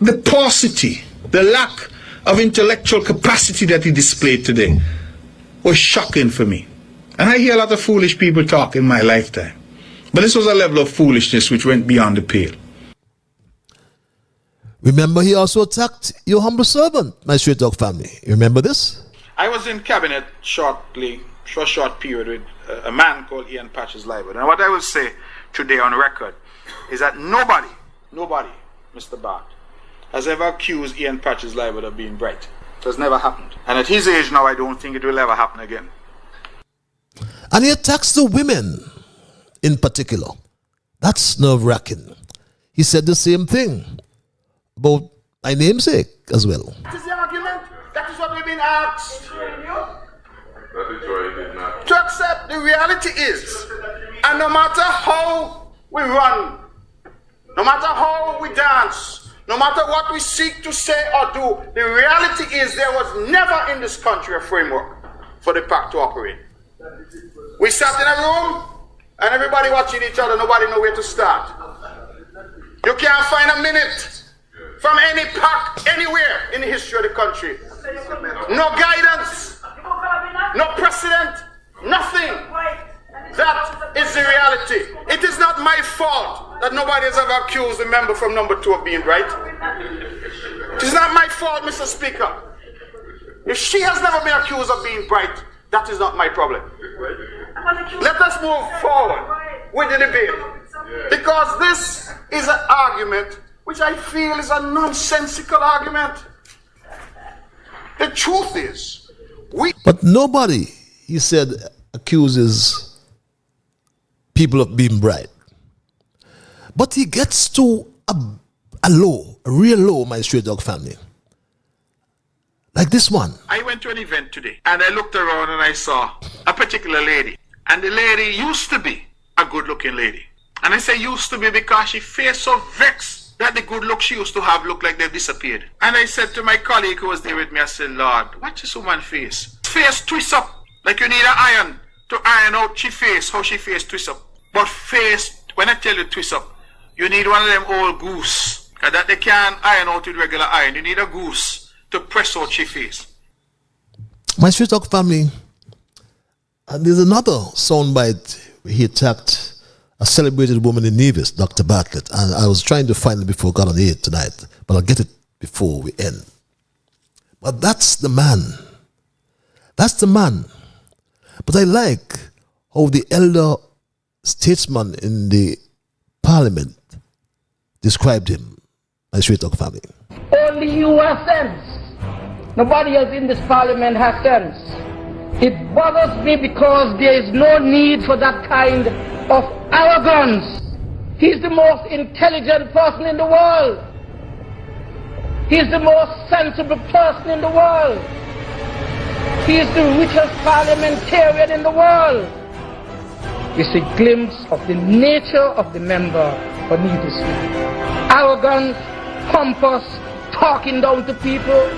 Speaker 13: The paucity, the lack of intellectual capacity that he displayed today was shocking for me. And I hear a lot of foolish people talk in my lifetime. But this was a level of foolishness which went beyond the pale.
Speaker 2: Remember, he also attacked your humble servant, my straight dog family. You remember this?
Speaker 5: I was in cabinet shortly, for a short period, with a man called Ian Patches Lywood. And what I will say today on record is that nobody, Mr. Bart, has ever accused Ian Patches Lywood of being bright. It has never happened. And at his age now, I don't think it will ever happen again.
Speaker 2: And he attacks the women in particular. That's nerve-wracking. He said the same thing about my namesake as well.
Speaker 8: That is the argument. That is what we've been asked.
Speaker 6: That is why he did not.
Speaker 8: To accept the reality is, and no matter how we run, no matter how we dance, no matter what we seek to say or do, the reality is there was never in this country a framework for the pact to operate. We sat in a room and everybody watching each other, nobody knew where to start. You can't find a minute from any pact anywhere in the history of the country. No guidance, no precedent, nothing. That is the reality. It is not my fault that nobody has ever accused the member from number 2 of being bright. It is not my fault, Mr. Speaker. If she has never been accused of being bright, that is not my problem. Let us move forward with the debate. Because this is an argument which I feel is a nonsensical argument. The truth is,
Speaker 2: But nobody, he said, accuses people of being bright. But he gets to a low, a real low, my straight dog family. Like this one.
Speaker 5: I went to an event today and I looked around and I saw a particular lady. And the lady used to be a good looking lady. And I say used to be because she faced so vexed that the good look she used to have looked like they disappeared. And I said to my colleague who was there with me, I said, Lord, watch this woman's face. Face twists up like you need an iron to iron out she face, how she face twists up. But face, when I tell you twist up, you need one of them old goose. That they can't iron out with regular iron. You need a goose to press out she face.
Speaker 2: My straight dog family, and there's another soundbite where he attacked a celebrated woman in Nevis, Dr. Bartlett, and I was trying to find it before I got on the air tonight, but I'll get it before we end. But that's the man. That's the man. But I like how the elder statesman in the parliament described him, my straight dog family.
Speaker 14: Only you have sense. Nobody else in this parliament has sense. It bothers me because there is no need for that kind of arrogance. He's the most intelligent person in the world. He's the most sensible person in the world. He's the richest parliamentarian in the world. It's a glimpse of the nature of the member for Nevis. Arrogance, pompous, talking down to people.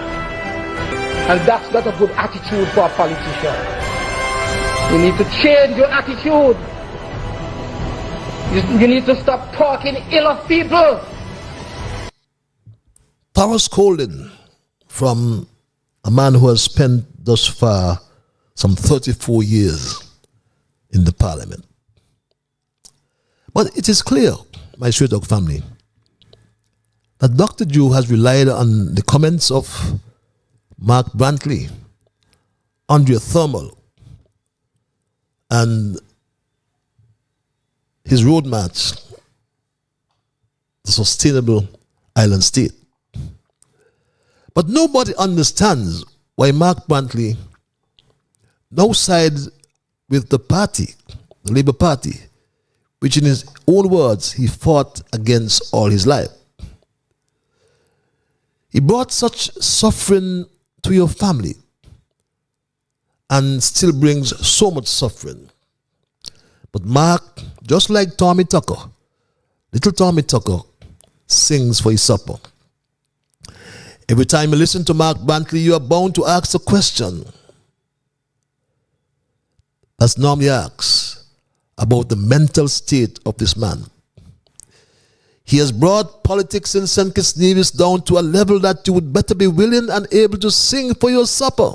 Speaker 14: And that's not a good attitude for a politician. You need to change your attitude. You need to stop talking ill of people.
Speaker 2: Power scolding from a man who has spent thus far some 34 years in the parliament. But it is clear, my straight dog family, that Dr. Jew has relied on the comments of Mark Brantley, Andrea Thermal, and his roadmaps, the sustainable island state. But nobody understands why Mark Brantley now sides with the party, the Labour Party, which in his own words, he fought against all his life. He brought such suffering to your family and still brings so much suffering. But Mark, just like Tommy Tucker, little Tommy Tucker sings for his supper. Every time you listen to Mark Brantley, you are bound to ask a question. That's normally asked about the mental state of this man. He has brought politics in St. Kitts Nevis down to a level that you would better be willing and able to sing for your supper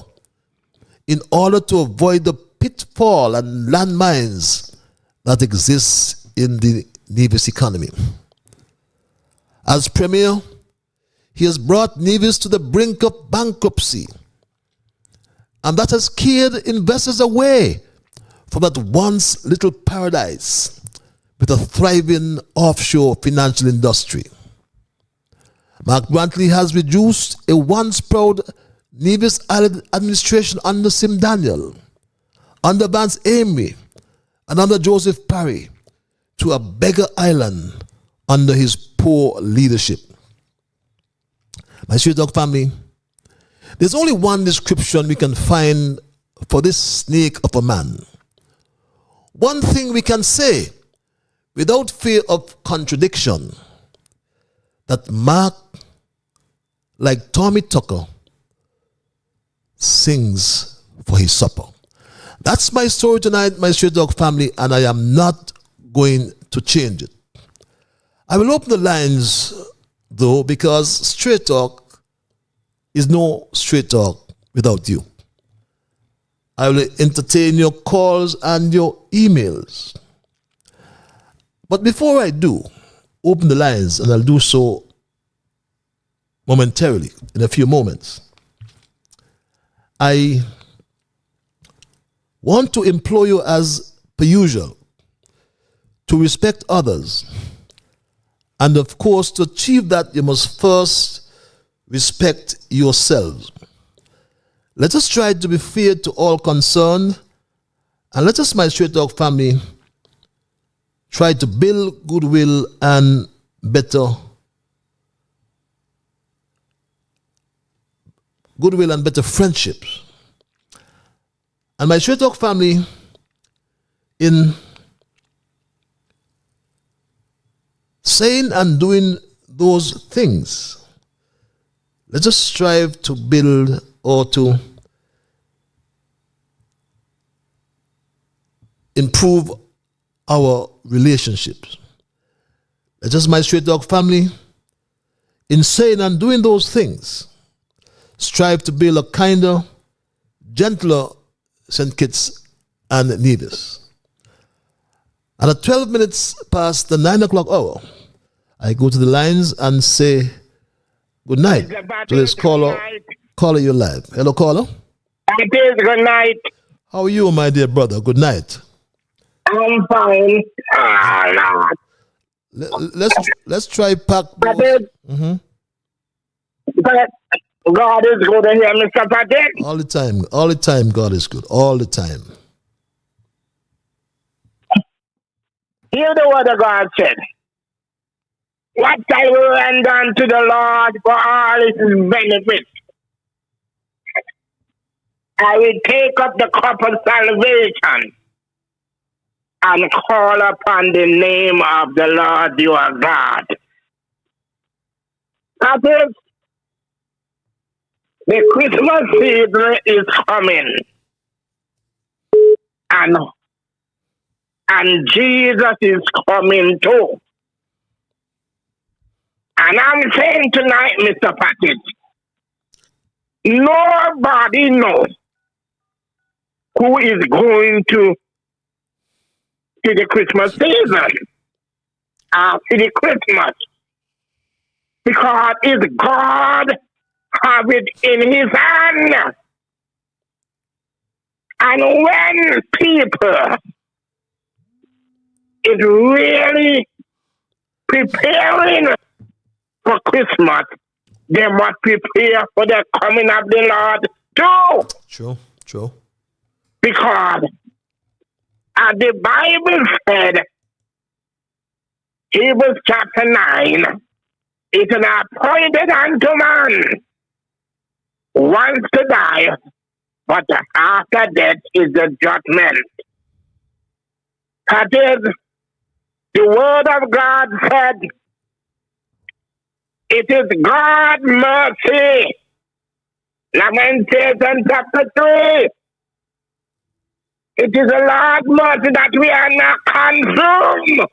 Speaker 2: in order to avoid the pitfall and landmines that exists in the Nevis economy. As Premier, he has brought Nevis to the brink of bankruptcy, and that has scared investors away from that once little paradise with a thriving offshore financial industry. Mark Brantley has reduced a once proud Nevis Island administration under Sim Daniel, under Vance Amory, and under Joseph Parry to a beggar island under his poor leadership. My Straight Dog family, there's only one description we can find for this snake of a man. One thing we can say without fear of contradiction, that Mark, like Tommy Tucker, sings for his supper. That's my story tonight, my Straight Dog family, and I am not going to change it. I will open the lines, though, because Straight Talk is no Straight Talk without you. I will entertain your calls and your emails. But before I do open the lines, and I'll do so momentarily, in a few moments, I want to implore you, as per usual, to respect others. And of course, to achieve that, you must first respect yourselves. Let us try to be fair to all concerned, and let us, my Straight Dog family, try to build goodwill and better friendships. And my Straight Dog family, in saying and doing those things, let us strive to build or to improve our relationships. Let us, my Straight Dog family, in saying and doing those things, strive to build a kinder, gentler St. Kitts and Nevis. And at 12 minutes past the 9 o'clock hour, I go to the lines and say good night to this caller. Caller, you're live. Hello, caller.
Speaker 15: It is good night.
Speaker 2: How are you, my dear brother? Good night.
Speaker 15: I'm fine.
Speaker 2: Let's try pack those.
Speaker 15: But God is good here, Mr. Patrick.
Speaker 2: All the time, God is good. All the time.
Speaker 15: Hear the word of God said. What I will render unto the Lord for all his benefits. I will take up the cup of salvation and call upon the name of the Lord your God. That is, the Christmas season is coming. And Jesus is coming too. And I'm saying tonight, Mr. Patrick, nobody knows who is going to the Christmas season after the Christmas. Because it's God have it in his hand. And when people is really preparing for Christmas, they must prepare for the coming of the Lord too.
Speaker 2: True.
Speaker 15: Because as the Bible said, Hebrews chapter 9, it's an appointed unto man once to die, but after death is the judgment. That is, the word of God said, it is God's mercy. Lamentation chapter 3. It is a Lord's mercy that we are not consumed,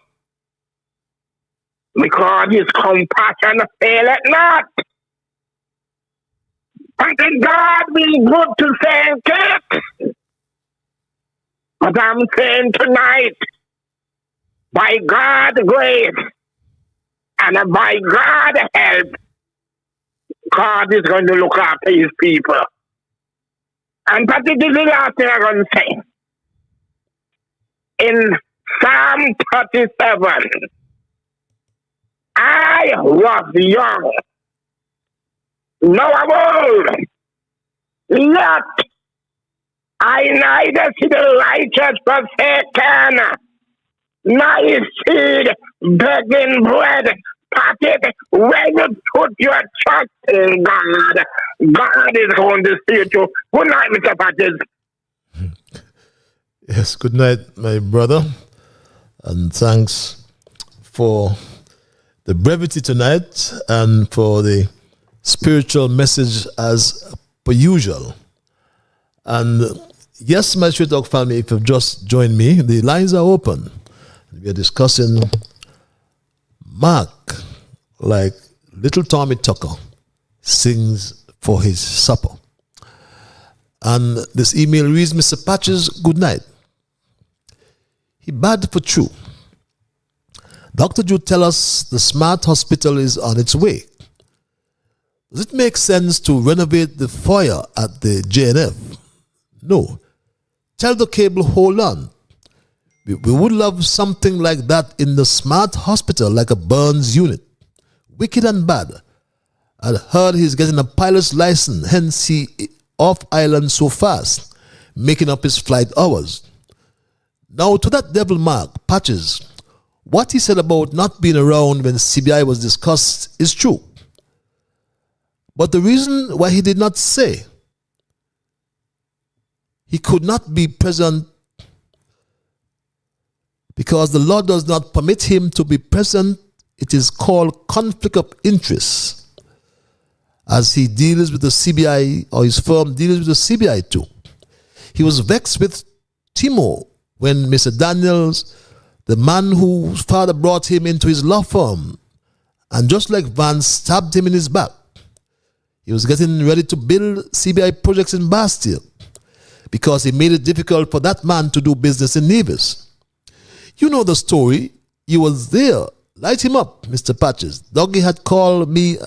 Speaker 15: because his compassion faileth not. But God be good to St. Kitts. But I'm saying tonight, by God's grace and by God's help, God is going to look after his people. And particularly the last thing I'm going to say. In Psalm 37, I was young, now I'm old, yet I neither see the righteous forsaken, nice seed, begging bread, pocket, where you put your trust in God. God is going to see you. Good night, Mr. Patches.
Speaker 2: Yes, good night, my brother. And thanks for the brevity tonight and for the spiritual message as per usual. And yes, my Straight Talk family, if you've just joined me, the lines are open. We are discussing Mark, like little Tommy Tucker sings for his supper. And this email reads, Mr. Patches, good night. He bad for true. Dr. Drew tell us the smart hospital is on its way. Does it make sense to renovate the foyer at the JNF? No. Tell the cable, hold on. We would love something like that in the smart hospital, like a Burns unit. Wicked and bad. I heard he's getting a pilot's license, hence he off island so fast, making up his flight hours. Now to that devil Mark, Patches, what he said about not being around when CBI was discussed is true. But the reason why he did not say he could not be present because the law does not permit him to be present, it is called conflict of interest, as he deals with the CBI, or his firm deals with the CBI too. He was vexed with Timo when Mr. Daniels, the man whose father brought him into his law firm, and just like Vance stabbed him in his back. He was getting ready to build CBI projects in Bastille because he made it difficult for that man to do business in Nevis. You know the story. You was there. Light him up, Mr. Patches. Dougie had called me,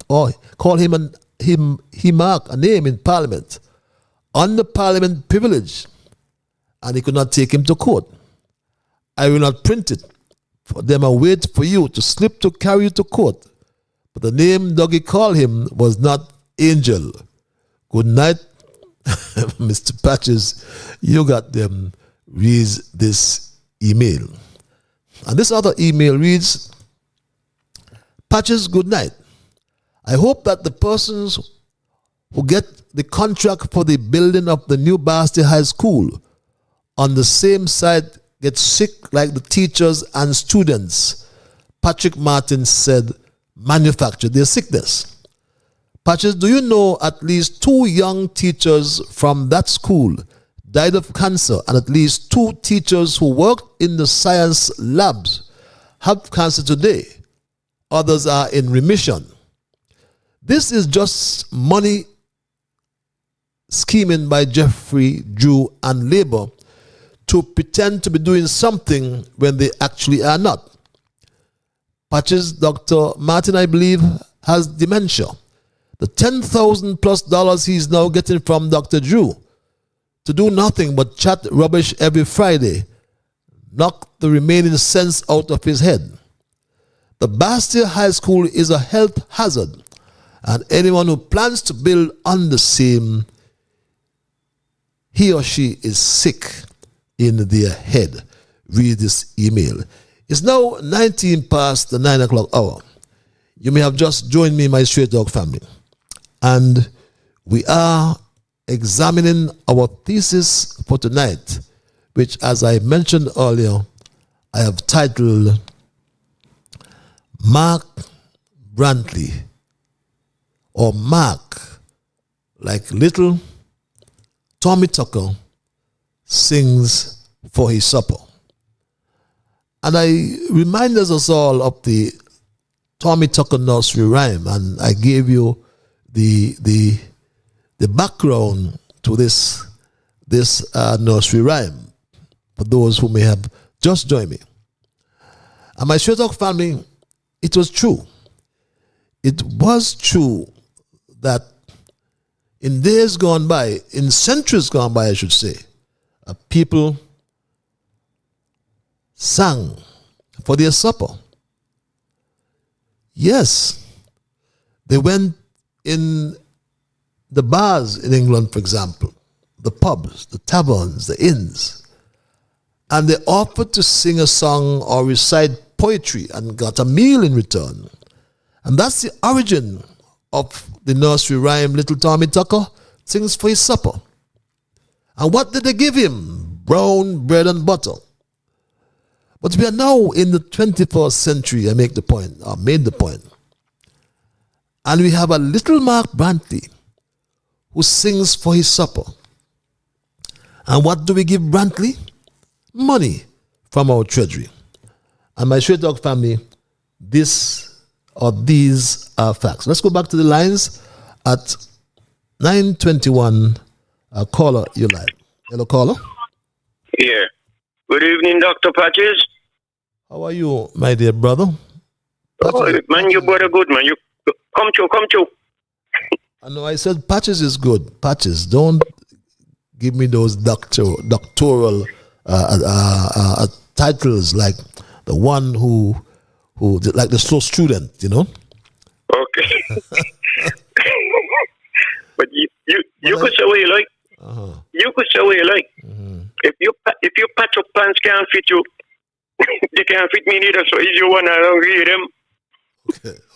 Speaker 2: or called him he marked a name in Parliament, under Parliament privilege, and he could not take him to court. I will not print it for them and wait for you to slip to carry you to court. But the name Dougie called him was not Angel. Good night, Mr. Patches. You got them. Reads this email. And this other email reads, Patches, good night. I hope that the persons who get the contract for the building of the new Bastille High School on the same site get sick like the teachers and students, Patrick Martin said, manufacture their sickness. Patches, do you know at least 2 young teachers from that school died of cancer, and at least 2 teachers who worked in the science labs have cancer today? Others are in remission. This is just money scheming by Jeffrey, Drew, and Labour to pretend to be doing something when they actually are not. Patches, Dr. Martin, I believe, has dementia. The $10,000+ he's now getting from Dr. Drew to do nothing but chat rubbish every Friday knocked the remaining sense out of his head. The Bastille High School is a health hazard, and anyone who plans to build on the same, he or she is sick in their head. Read this email. It's now 19 past the 9 o'clock hour. You may have just joined me, my Straight Dog family, and we are examining our thesis for tonight, which, as I mentioned earlier, I have titled Mark Brantley, or Mark, like little Tommy Tucker sings for his supper. And I reminded us all of the Tommy Tucker nursery rhyme, and I gave you the background to this nursery rhyme for those who may have just joined me. And my Straight Talk family, it was true. It was true that in days gone by, in centuries gone by, I should say, people sang for their supper. Yes, they went in the bars in England, for example, the pubs, the taverns, the inns, and they offered to sing a song or recite poetry and got a meal in return. And that's the origin of the nursery rhyme, Little Tommy Tucker sings for his supper. And what did they give him? Brown bread and butter. But we are now in the 21st century, I made the point. And we have a little Mark Brantley who sings for his supper. And what do we give Brantley? Money from our treasury. And my Straight Talk family, these are facts. Let's go back to the lines at 9:21. Caller, you live. Hello, caller.
Speaker 16: Yeah. Good evening, Dr. Patches.
Speaker 2: How are you, my dear brother?
Speaker 16: Patches, man, you brother good, man. You come to.
Speaker 2: I know I said Patches is good. Patches, don't give me those doctoral titles like the one who like the slow student, you know.
Speaker 16: Okay. But you could say what you like. You could say what you like. If you patch up pants can't fit you, they can't fit me neither. So if you wanna read them.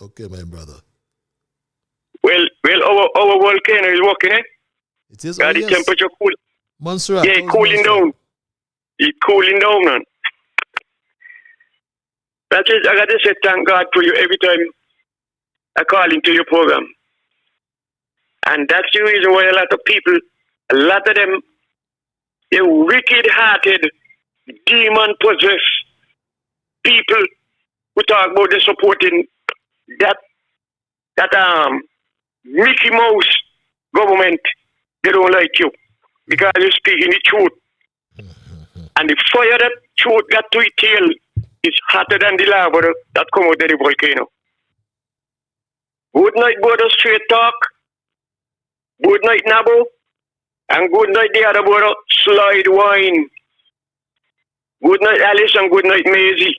Speaker 2: Okay, my brother.
Speaker 16: Well, our volcano is working, eh?
Speaker 2: It is.
Speaker 16: The temperature cool.
Speaker 2: Montserrat.
Speaker 16: Yeah, it's cooling down. It's cooling down, man. That is, I gotta say thank God for you every time I call into your program. And that's the reason why a lot of them, they're wicked-hearted, demon-possessed people who talk about the supporting that Mickey Mouse government. They don't like you because you're speaking the truth. And the fire that truth got to its tail is hotter than the lava that come out of the volcano. Good night, brother, Straight Talk. Good night, Nabo. And good night, the other brother, Slide Wine. Good night, Alice, and good night, Maisie.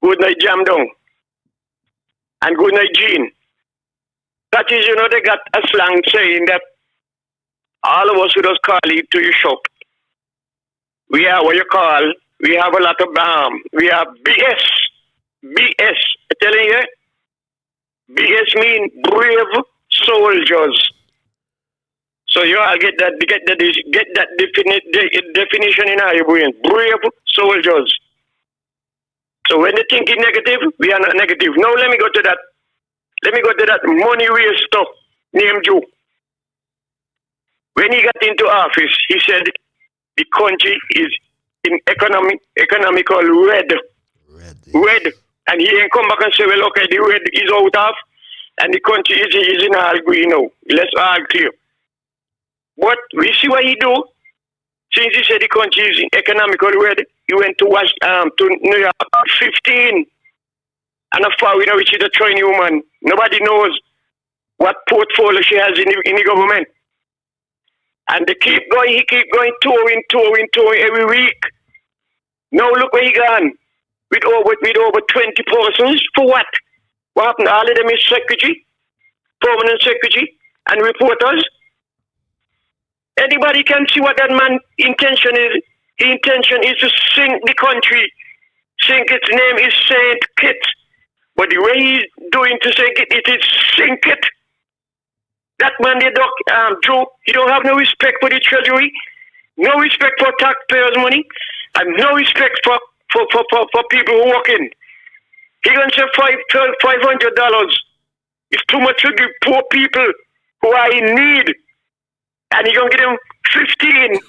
Speaker 16: Good night, Jam Down. And good night, Jean. That is, they got a slang saying that all of us who just call it to your shop. We are what you call, we have a lot of we have BS. BS. I'm telling you, BS mean brave soldiers. So you all get that definition in our brain. Brave soldiers. So when they think it's negative, we are not negative. Now let me go to that. Let me go to that money waste stuff named Joe. When he got into office, he said the country is in economical red. Red. And he ain't come back and say, well, okay, the red is out of, and the country is in all green now. Let's all clear. But we see what he do. Since he said the country is in economical red, he went to New York 15. And a far winner, which is a Chinese woman. Nobody knows what portfolio she has in the government. And they keep going, he keep going, touring every week. Now look where he gone. With over 20 persons. For what? What happened? All of them is secretary, permanent secretary, and reporters. Anybody can see what that man's intention is. His intention is to sink the country. Sink its name is Saint Kitts. But the way he's doing to sink it, it is sink it. That man, Joe, he don't have no respect for the treasury, no respect for taxpayers' money, and no respect for people who work in. He gonna say $500 is too much to give poor people who are in need, and he gonna give them 15.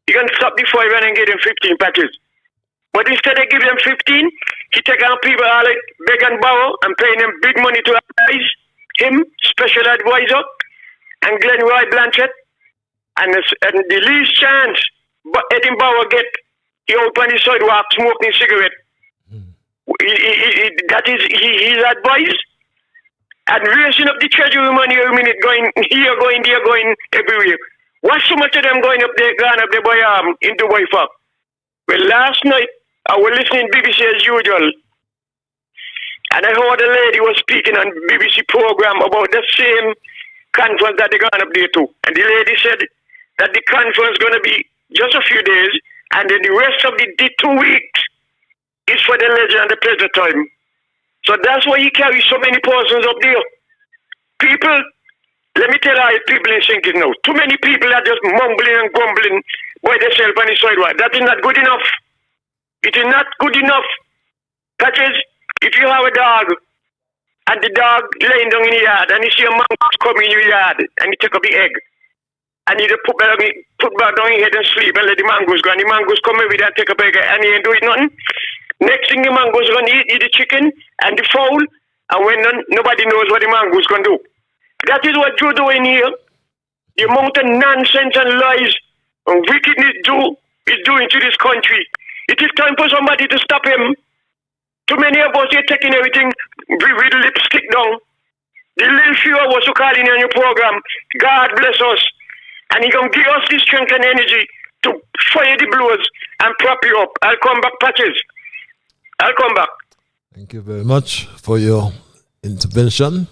Speaker 16: He gonna stop the 5 and give them 15 patches. But instead of giving them 15, he take on people all like beg and borrow and paying them big money to advise him, special advisor, and Glenn Roy Blanchett. And the least chance Edinburgh get, he out on the sidewalk smoking cigarette. His advice. And raising up the treasury money every minute, going here, going there, going everywhere. What's so much of them going up there by in Dubai for? Well, last night, I was listening to BBC as usual, and I heard a lady was speaking on BBC program about the same conference that they gone up there to. And the lady said that the conference is going to be just a few days, And then the rest of the 2 weeks is for the leisure and the pleasure time. So that's why he carries so many persons up there. People, let me tell you, people in St. Kitts now, too many people are just mumbling and grumbling by themselves on the sidewalk. That is not good enough. It is not good enough. Patches, if you have a dog, and the dog laying down in the yard, and you see a mongoose coming in your yard, and you take up the egg, and you just put back down your head and sleep, and let the mongoose go, and the mongoose come over there and take up the egg, and he ain't doing nothing. Next thing the mongoose going to eat the chicken and the fowl, and when nobody knows what the mongoose going to do. That is what you're doing here. The amount of nonsense and lies and wickedness is doing to this country. It is time for somebody to stop him. Too many of us are taking everything with lipstick down. The little few of us who call in on your program, God bless us. And He going to give us the strength and energy to fire the blows and prop you up. I'll come back, Patches. I'll come back.
Speaker 2: Thank you very much for your intervention.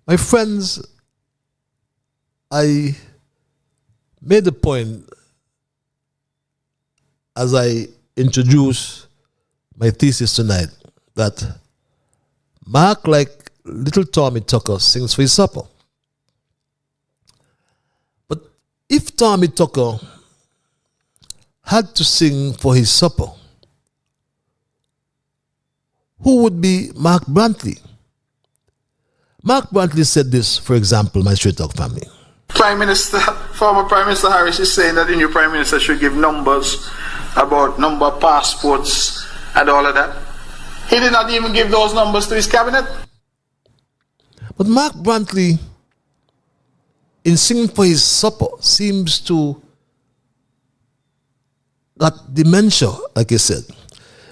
Speaker 2: My friends, I made the point as I introduced my thesis tonight that Mark, like little Tommy Tucker, sings for his supper. But if Tommy Tucker had to sing for his supper, who would be Mark Brantley? Mark Brantley said this, for example, my Straight Talk family.
Speaker 5: Former Prime Minister Harris is saying that the new Prime Minister should give numbers about number of passports and all of that. He did not even give those numbers to his cabinet.
Speaker 2: But Mark Brantley, in singing for his supper, seems to got dementia, like I said.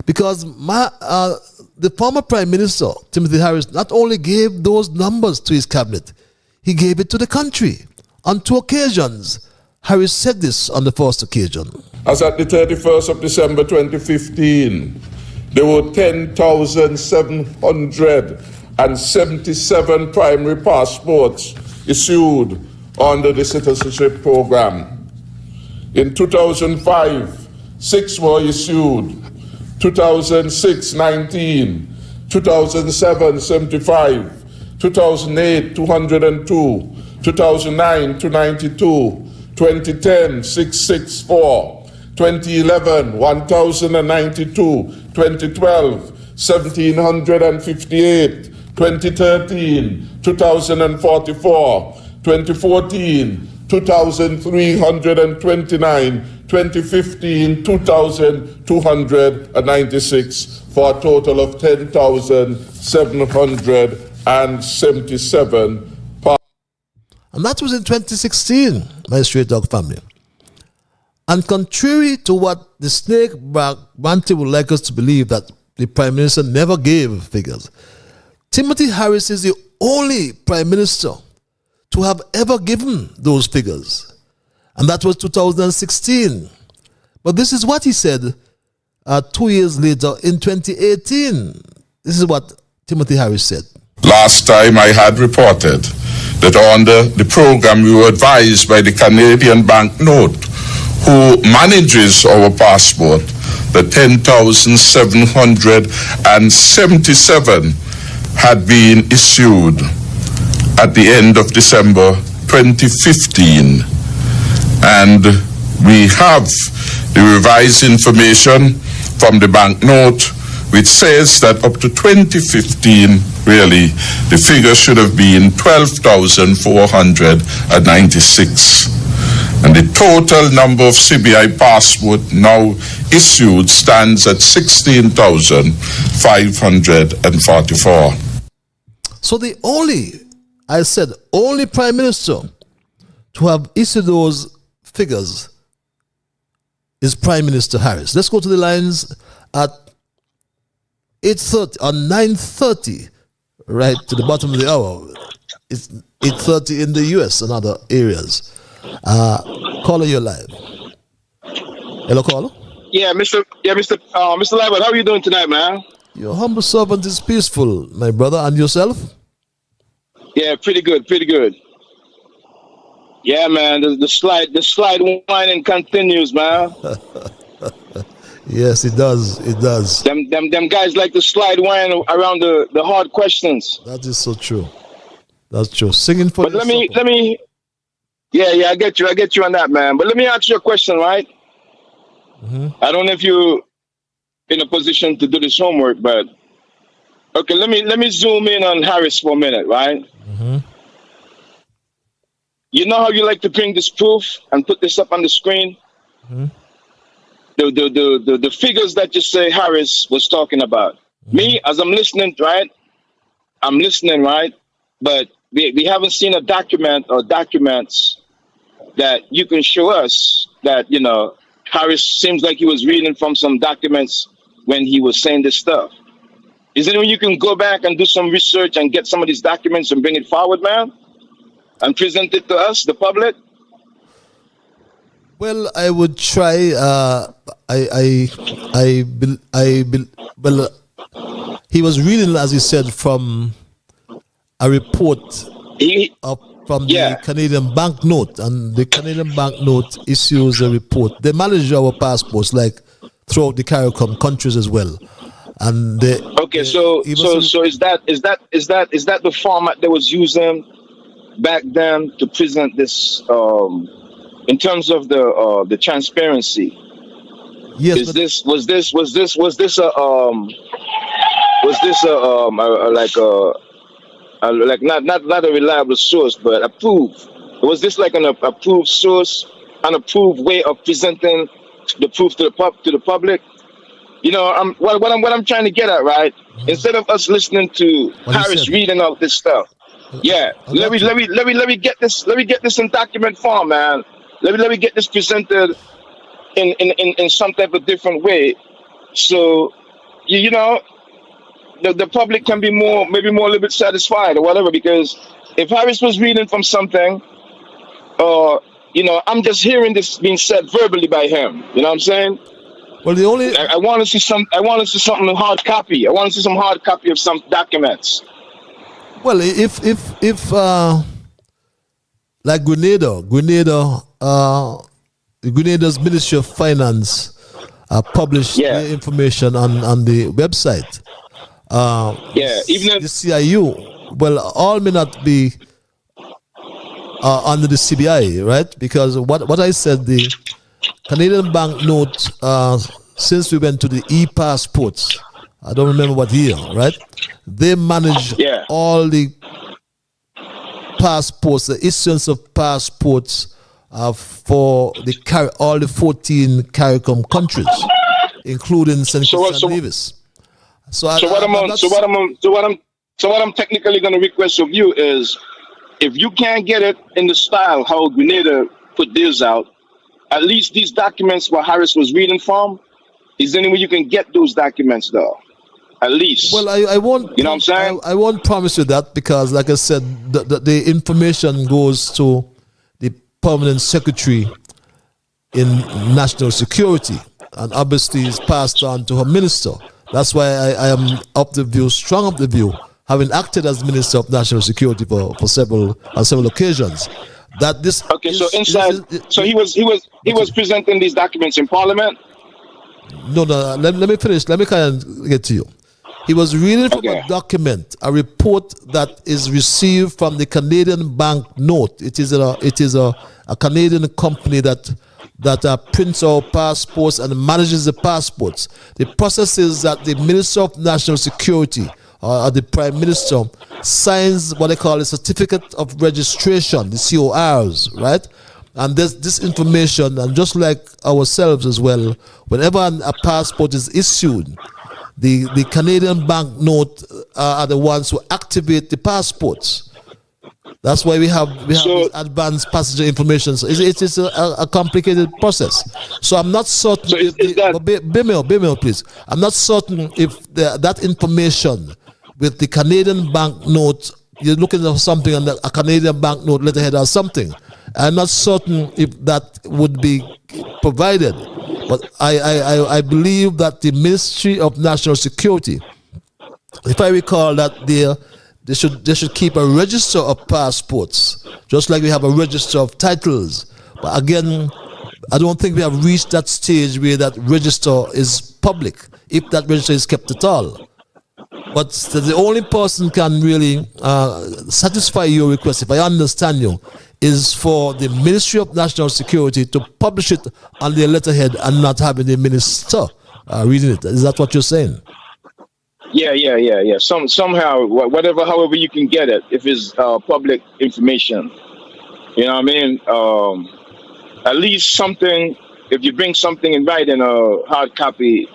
Speaker 2: Because the former Prime Minister, Timothy Harris, not only gave those numbers to his cabinet, he gave it to the country. On 2 occasions, Harris said this on the first occasion.
Speaker 17: As at the 31st of December 2015, there were 10,777 primary passports issued under the citizenship program. In 2005, 6 were issued. 2006, 19, 2007, 75, 2008, 202, 2009, 292, 2010, 664, 2011, 1,092, 2012, 1,758, 2013, 2,044, 2014, 2,329, 2015, 2,296, for a total of 10,777.
Speaker 2: And that was in 2016, my Straight Dog family. And contrary to what the snake Brantley would like us to believe, that the Prime Minister never gave figures, Timothy Harris is the only Prime Minister to have ever given those figures. And that was 2016. But this is what he said 2 years later in 2018. This is what Timothy Harris said.
Speaker 17: Last time I had reported that under the program we were advised by the Canadian banknote, who manages our passport, the 10,777 had been issued at the end of December 2015. And we have the revised information from the banknote, which says that up to 2015, really, the figure should have been 12,496. And the total number of CBI passports now issued stands at 16,544.
Speaker 2: So the only Prime Minister to have issued those figures is Prime Minister Harris. Let's go to the lines at 8:30 or 9:30, right to the bottom of the hour. It's 8:30 in the US and other areas. Caller, you're live. Hello, caller.
Speaker 18: Mr. Lambert, how are you doing tonight, man?
Speaker 2: Your humble servant is peaceful, my brother, and yourself?
Speaker 18: Yeah, pretty good. Yeah, man. The slide whining continues, man.
Speaker 2: Yes, it does. It does.
Speaker 18: Them guys like to slide wine around the hard questions.
Speaker 2: That is so true. That's true. Singing for.
Speaker 18: But let me. Yeah, I get you on that, man. But let me ask you a question, right?
Speaker 2: Mm-hmm.
Speaker 18: I don't know if you're in a position to do this homework, but okay, let me zoom in on Harris for a minute, right?
Speaker 2: Mm-hmm.
Speaker 18: You know how you like to bring this proof and put this up on the screen?
Speaker 2: Mm-hmm.
Speaker 18: The figures that you say Harris was talking about.
Speaker 2: Mm-hmm.
Speaker 18: Me, as I'm listening, right? I'm listening, right? But we haven't seen a document or documents that you can show us that, you know, Harris seems like he was reading from some documents when he was saying this stuff. Is it when you can go back and do some research and get some of these documents and bring it forward, man? And present it to us, the public?
Speaker 2: Well, I would try. Well, he was reading, as he said, from a report from the Canadian banknote, and the Canadian banknote issues a report. They manage our passports like throughout the CARICOM countries as well. And
Speaker 18: so is that the format they was using back then to present this in terms of the transparency?
Speaker 2: Yes.
Speaker 18: Was this not a reliable source, but approved? Was this like an approved source, an approved way of presenting the proof to the public? You know, what I'm trying to get at, right? Mm-hmm. Instead of us listening to Harris reading all this stuff, let me get this in document form, man. Let me get this presented in some type of different way, so you know the public can be maybe a little bit satisfied or whatever. Because if Harris was reading from something, you know, I'm just hearing this being said verbally by him. You know what I'm saying?
Speaker 2: Well, the only
Speaker 18: I want to see something hard copy. I want to see some hard copy of some documents.
Speaker 2: Well, if like Grenada's Ministry of Finance published their information on the website.
Speaker 18: Even
Speaker 2: the CIU, well, all may not be under the CBI, right? Because what I said, the Canadian banknote, since we went to the e-passports, I don't remember what year, right? They manage all the passports, the issuance of passports for all the 14 CARICOM countries, including St. Kitts and Nevis. So what I'm technically going to request of you is, if you can't get it in the style how Grenada put theirs out, at least these documents what Harris was reading from, is there any way you can get those documents though? At least. Well, I won't.
Speaker 18: You know what I'm saying?
Speaker 2: I won't promise you that, because, like I said, the information goes to the permanent secretary in national security, and obviously is passed on to her minister. That's why I am strong of the view, having acted as Minister of National Security for several occasions, that this.
Speaker 18: Okay, so he was presenting these documents in Parliament.
Speaker 2: No, let me finish. Let me kind of get to you. He was reading from a document, a report that is received from the Canadian banknote. It is a Canadian company that prints our passports and manages the passports. The process is that the Minister of National Security or the Prime Minister signs what they call a certificate of registration, the CORs, right? And this information, and just like ourselves as well, whenever a passport is issued, the Canadian banknote are the ones who activate the passports. That's why we have this advanced passenger information. So it is a complicated process. So I'm not certain. So Bimel, please. I'm not certain if that information with the Canadian banknote, you're looking for something on a Canadian banknote letterhead or something. I'm not certain if that would be provided. But I believe that the Ministry of National Security, if I recall that they should keep a register of passports just like we have a register of titles. But again, I don't think we have reached that stage where that register is public, if that register is kept at all. But the only person can really satisfy your request, if I understand you, is for the Ministry of National Security to publish it on their letterhead and not having the minister reading it. Is that what you're saying?
Speaker 18: Yeah. Somehow, whatever, however you can get it, if it's public information, you know what I mean? At least something. If you bring something in writing, a hard copy,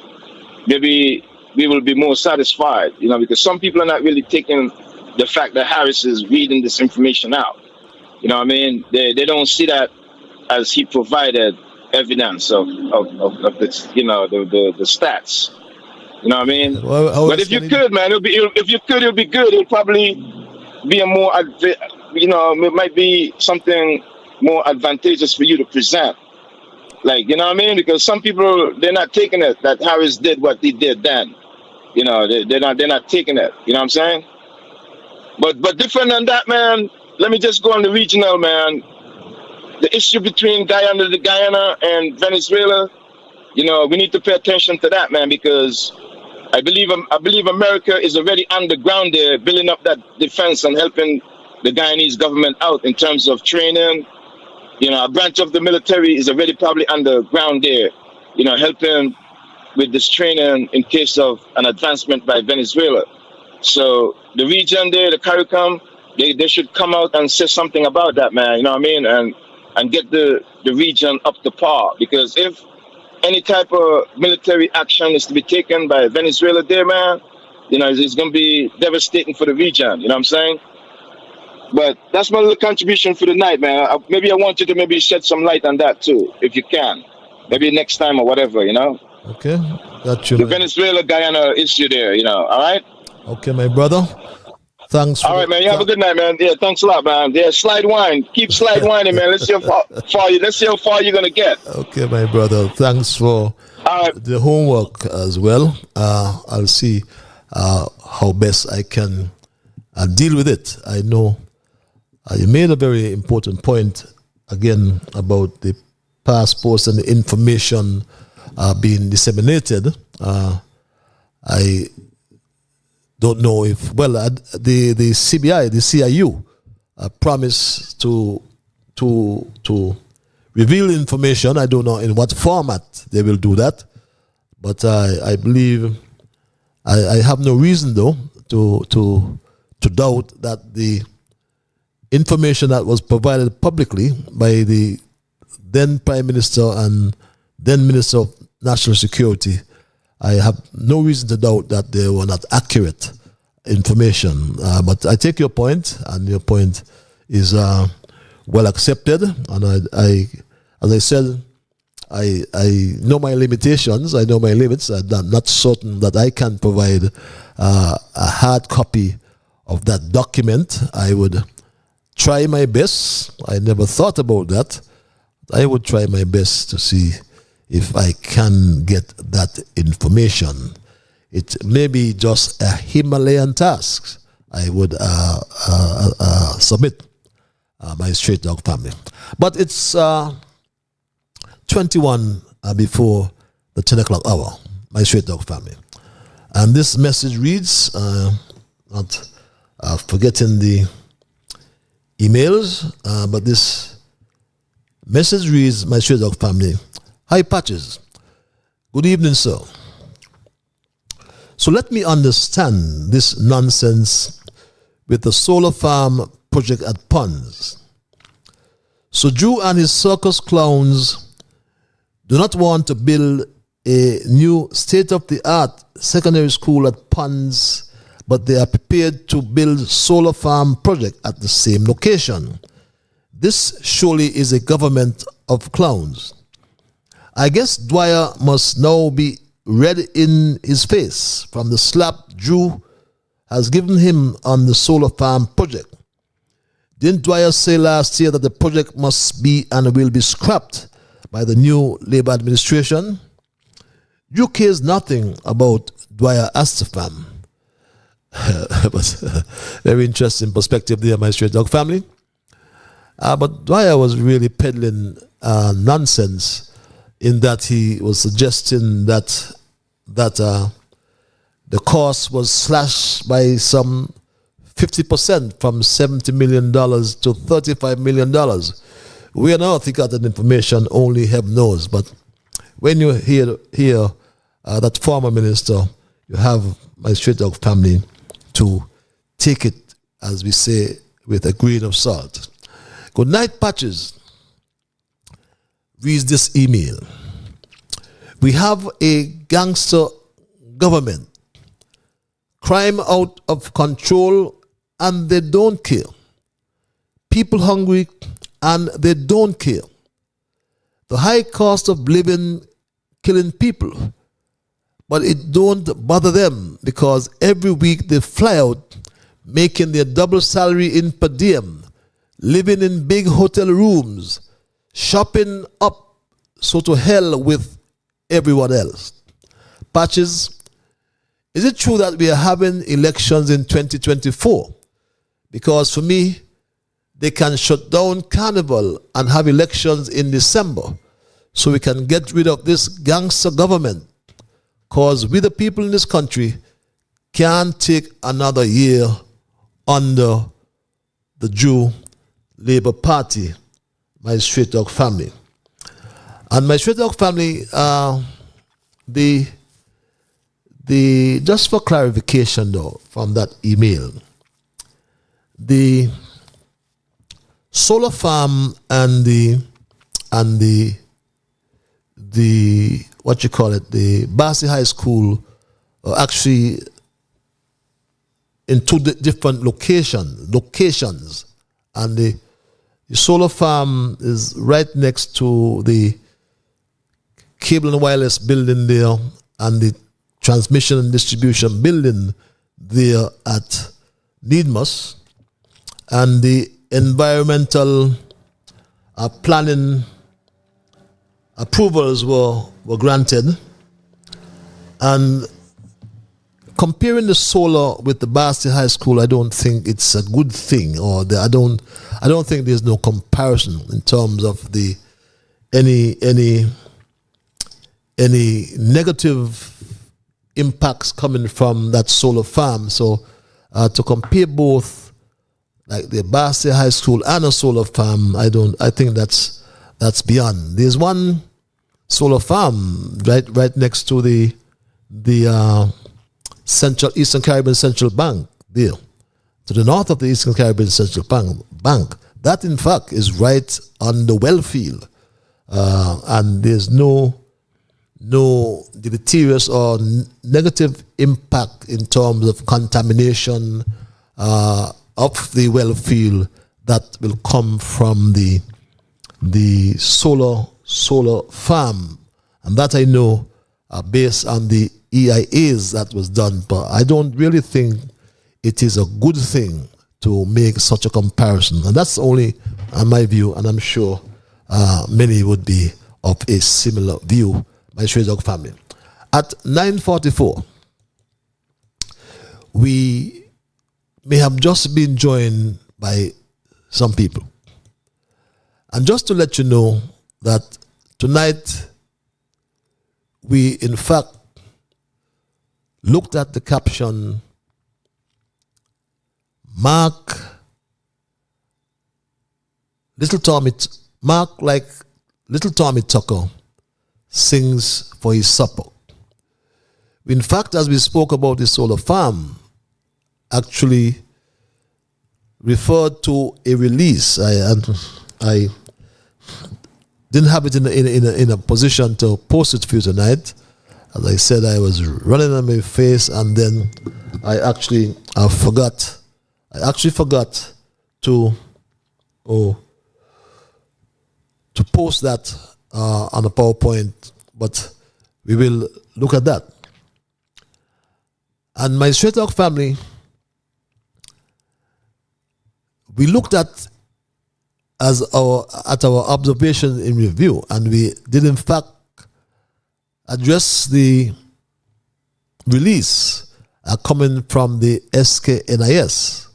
Speaker 18: maybe we will be more satisfied. You know, because some people are not really taking the fact that Harris is reading this information out. You know what I mean? They don't see that as he provided evidence of this, you know, the stats. You know what I mean? But if you could, man, it'll be good. It'll probably be a more, you know, it might be something more advantageous for you to present. Like, you know what I mean? Because some people, they're not taking it that Harris did what he did then. You know, they're not taking it. You know what I'm saying? But different than that, man. Let me just go on the regional, man. The issue between Guyana and Venezuela, you know, we need to pay attention to that, man, because I believe America is already underground there, building up that defense and helping the Guyanese government out in terms of training. You know, a branch of the military is already probably underground there, you know, helping with this training in case of an advancement by Venezuela. So the region there, the CARICOM, they should come out and say something about that, man. You know what I mean? And get the region up to par. Because if any type of military action is to be taken by Venezuela there, man, you know, it's going to be devastating for the region. You know what I'm saying? But that's my little contribution for the night, man. Maybe I want you to maybe shed some light on that too, if you can. Maybe next time or whatever, you know?
Speaker 2: Okay, got you.
Speaker 18: The Venezuela-Guyana issue there, you know, all right?
Speaker 2: Okay, my brother. Thanks.
Speaker 18: All right, man. You have a good night, man. Yeah, thanks a lot, man. Yeah, slide wine. Keep slide whining, man. Let's see how far you're gonna get.
Speaker 2: Okay, my brother. Thanks for the homework as well. I'll see how best I can deal with it. I know you made a very important point again about the passports and the information being disseminated. I don't know if, well, the CBI, the CIU, promised to reveal information. I don't know in what format they will do that, but I believe I have no reason though to doubt that the information that was provided publicly by the then Prime Minister and then Minister of National Security, I have no reason to doubt that they were not accurate information. But I take your point, and your point is well accepted. And I as I said, I know my limitations. I know my limits. I'm not certain that I can provide a hard copy of that document. I would try my best. I never thought about that. I would try my best to see if I can get that information. It may be just a Himalayan task I would submit my Straight Dog family. But it's 21 before the 10 o'clock hour, my Straight Dog family. And this message reads, not forgetting the emails, but this message reads, my Straight Dog family. Hi, Patches. Good evening, sir. So let me understand this nonsense with the solar farm project at Ponds. So Drew and his circus clowns do not want to build a new state-of-the-art secondary school at Ponds, but they are prepared to build solar farm project at the same location. This surely is a government of clowns. I guess Dwyer must now be red in his face from the slap Drew has given him on the solar farm project. Didn't Dwyer say last year that the project must be and will be scrapped by the new Labour administration? Drew cares nothing about Dwyer Astafam. But very interesting perspective there, my Straight Dog family. But Dwyer was really peddling nonsense in that he was suggesting that the cost was slashed by some 50% from $70 million to $35 million. We are now think of that information, only heaven knows. But when you hear that former minister, you have my straight dog family to take it, as we say, with a grain of salt. Good night, Patches. Reads this email. We have a gangster government, crime out of control, and they don't care. People hungry, and they don't care. The high cost of living killing people, but it don't bother them because every week they fly out, making their double salary in per diem, living in big hotel rooms, shopping up so to hell with everyone else. Patches, is it true that we are having elections in 2024? Because for me, they can shut down Carnival and have elections in December so we can get rid of this gangster government. Because we, the people in this country, can't take another year under the Jew Labour Party, my straight dog family. And my straight dog family, just for clarification though, from that email, the solar farm and the what you call it, the Bassi High School are actually in two different locations, and the solar farm is right next to the cable and wireless building there and the transmission and distribution building there at Nevis, and the environmental planning approvals were granted. And comparing the solar with the Basti High School, I don't think it's a good thing, or I don't think there's no comparison in terms of the any negative impacts coming from that solar farm. So to compare both, like the Basti High School and a solar farm, I think that's beyond. There's one solar farm right next to the Eastern Caribbean Central Bank there, to the north of the Eastern Caribbean Central Bank. That, in fact, is right on the well field, and there's no deleterious or negative impact in terms of contamination of the well field that will come from the solar farm, and that I know based on the EIAs that was done. But I don't really think it is a good thing to make such a comparison, and that's only my view, and I'm sure many would be of a similar view, my Stray Dog family. At 9:44, we may have just been joined by some people. And just to let you know that tonight we in fact looked at the caption, Mark like Little Tommy Tucker sings for his supper. In fact, as we spoke about the solar farm, actually referred to a release. I didn't have it in a position to post it for you tonight. As I said, I was running on my face, and then I actually forgot to post that on a PowerPoint, but we will look at that. And my Straight Talk family, we looked at our observation in review, and we did in fact address the release coming from the SKNIS.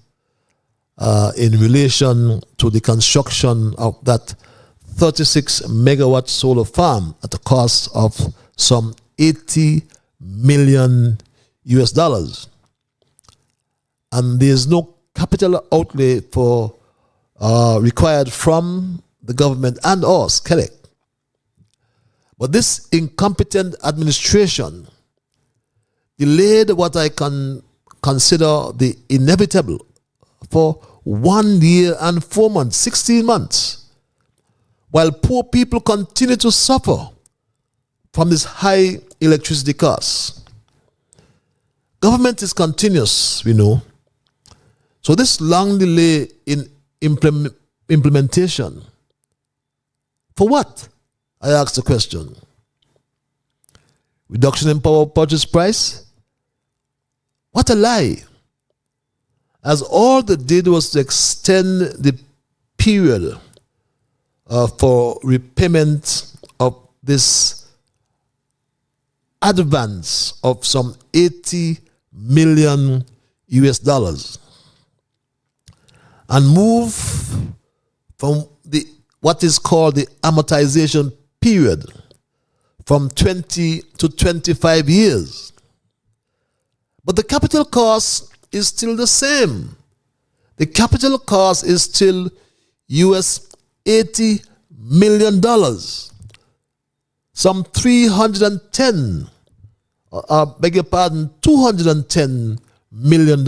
Speaker 2: in relation to the construction of that 36 megawatt solar farm at a cost of some $80 million. And there's no capital outlay for required from the government and or SCELEC. But this incompetent administration delayed what I can consider the inevitable for 1 year and 4 months, 16 months, while poor people continue to suffer from this high electricity costs. Government is continuous, we know. So this long delay in implementation, for what? I ask the question. Reduction in power purchase price? What a lie. As all they did was to extend the period for repayment of this advance of some $80 million and move from the what is called the amortization period from 20 to 25 years. But the capital cost is still the same. The capital cost is still US $80 million. Some 310, beg your pardon, $210 million.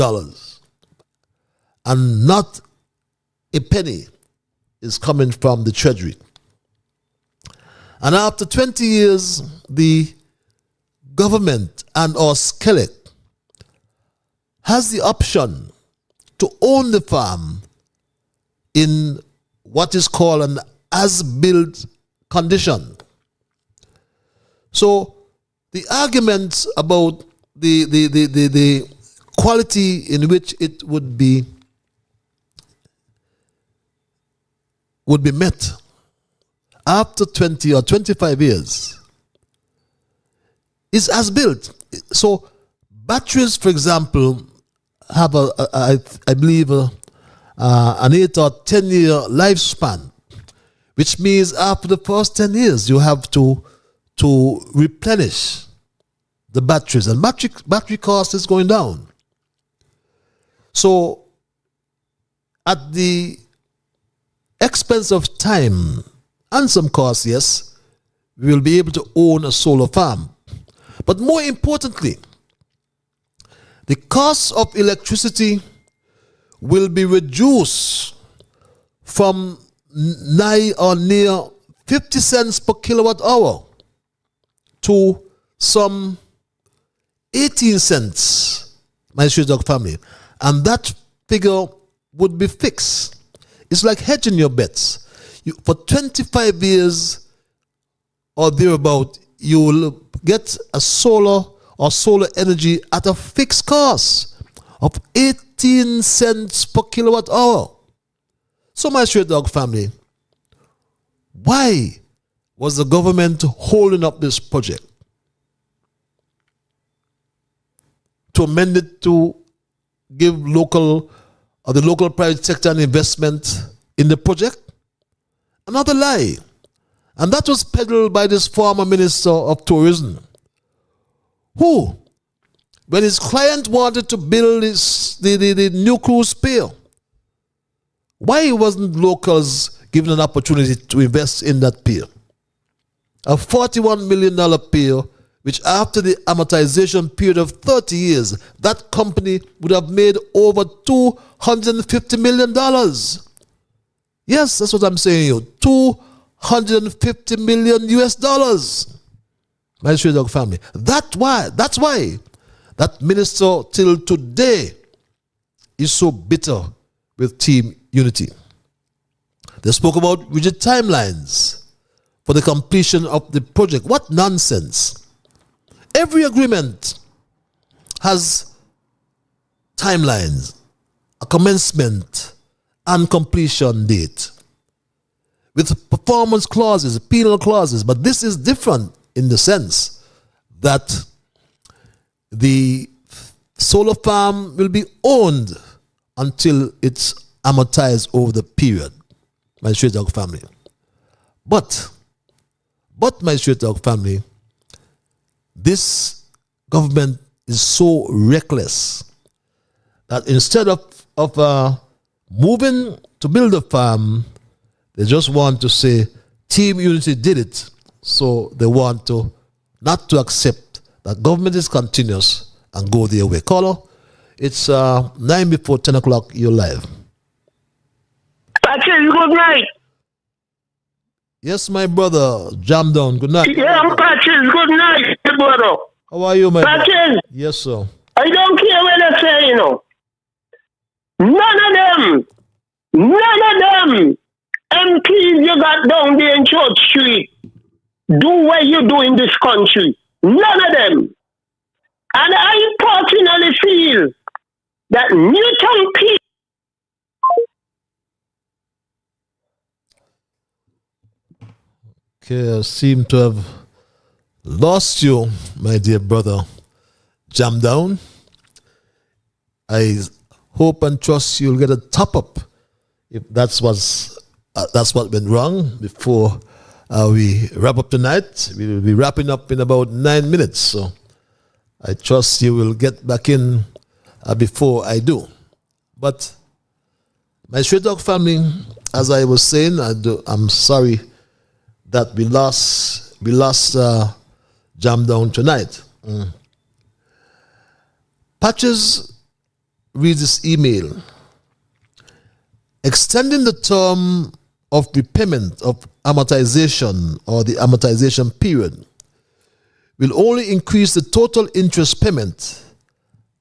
Speaker 2: And not a penny is coming from the Treasury. And after 20 years, the government and or SCELEC has the option to own the farm in what is called an as-built condition. So the arguments about the quality in which it would be met after 20 or 25 years is as built. So batteries, for example, have I believe an 8 or 10 year lifespan, which means after the first 10 years you have to replenish the batteries, and battery cost is going down. So at the expense of time and some costs, yes, we will be able to own a solar farm. But more importantly, the cost of electricity will be reduced from nigh or near 50 cents per kilowatt hour to some 18 cents, my Street Dog family. And that figure would be fixed. It's like hedging your bets. For 25 years or thereabout, you will get a solar or solar energy at a fixed cost of 18 cents per kilowatt hour. So my Street Dog family, why was the government holding up this project? To amend it to give the local private sector an investment in the project? Another lie. And that was peddled by this former minister of tourism, who, when his client wanted to build the new cruise pier, why wasn't locals given an opportunity to invest in that pier? A $41 million pier, which after the amortization period of 30 years, that company would have made over $250 million. Yes, that's what I'm saying. $250 million US. My Street Dog family. That's why that minister till today is so bitter with Team Unity. They spoke about rigid timelines for the completion of the project. What nonsense. Every agreement has timelines, a commencement and completion date, with performance clauses, penal clauses. But this is different in the sense that the solar farm will be owned until it's amortized over the period, my straight dog family. But my straight dog family, this government is so reckless that instead of moving to build a farm, they just want to say Team Unity did it. So they want to not to accept that government is continuous and go their way. Caller, it's 9 before 10 o'clock, you're live.
Speaker 15: Patches, good night.
Speaker 2: Yes, my brother. Jam down. Good night.
Speaker 15: Yeah, Patches, good night, brother.
Speaker 2: How are you, my brother?
Speaker 15: Patches.
Speaker 2: Yes, sir.
Speaker 15: I don't care what they say, you know. None of them MPs you got down there in Church Street do what you do in this country. None of them. And I personally feel that Newton people.
Speaker 2: Okay, I seem to have lost you, my dear brother. Jam down. I hope and trust you'll get a top up if that's what went wrong before we wrap up tonight. We will be wrapping up in about 9 minutes, so I trust you will get back in before I do. But my straight dog family, as I was saying, I'm sorry that we lost Jam Down tonight. Patches reads this email. Extending the term of repayment of amortization or the amortization period will only increase the total interest payment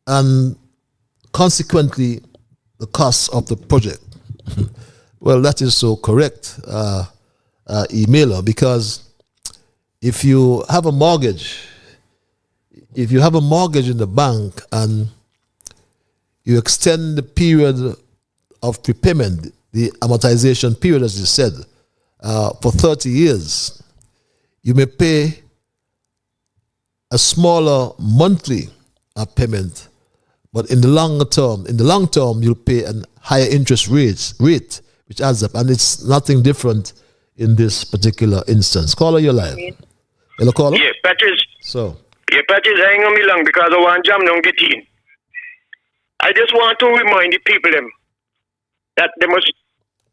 Speaker 2: and consequently the cost of the project. Well, that is so correct, emailer, because if you have a mortgage in the bank and you extend the period of prepayment, the amortization period, as you said, for 30 years, you may pay a smaller monthly payment, but in the long term, you'll pay a higher interest rate, which adds up, and it's nothing different in this particular instance. Caller, you're live. Hello, caller.
Speaker 16: Yeah, Patches.
Speaker 2: So.
Speaker 16: Yeah, Patches, I ain't gonna be long because I want Jam Down get in. I just want to remind the people them that they must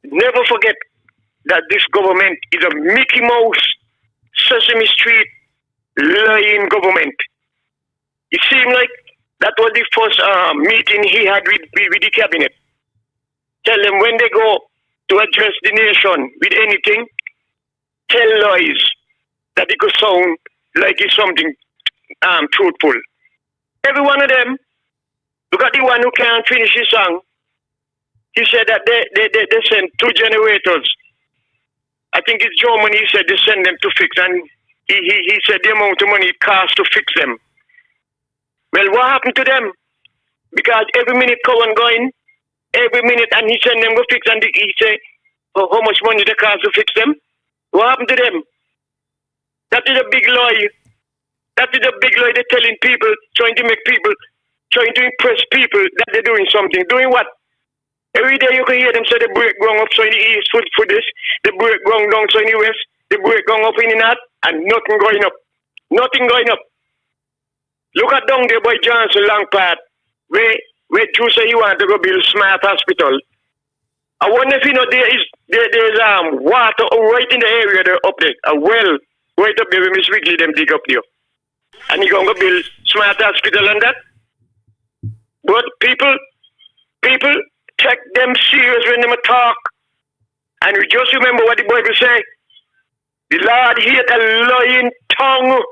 Speaker 16: never forget that this government is a Mickey Mouse, Sesame Street lying government. It seemed like that was the first meeting he had with the cabinet. Tell them when they go to address the nation with anything, tell lies that it could sound like it's something truthful. Every one of them, look at the one who can't finish his song. He said that they sent 2 generators. I think it's Germany. He said they send them to fix, and he said the amount of money it costs to fix them. Well, what happened to them? Because every minute Cohen going, every minute, and he send them go fix, and he say, oh, how much money they cost to fix them? What happened to them? That is a big lie. That is a big lie they're telling people, trying to impress people that they're doing something. Doing what? Every day you can hear them say the break ground up so in the east for this, the break ground down so in the west, the break ground up in the north, and nothing going up. Nothing going up. Look at down there by Johnson Long Path, where Drew say he want to go build smart hospital. I wonder if you know there's water right in the area there up there, a well right up there where Miss Wrigley them dig up there. And you gonna go build smart hospital and that? But people take them serious when they talk. And we just remember what the Bible say. The Lord hate a lying tongue.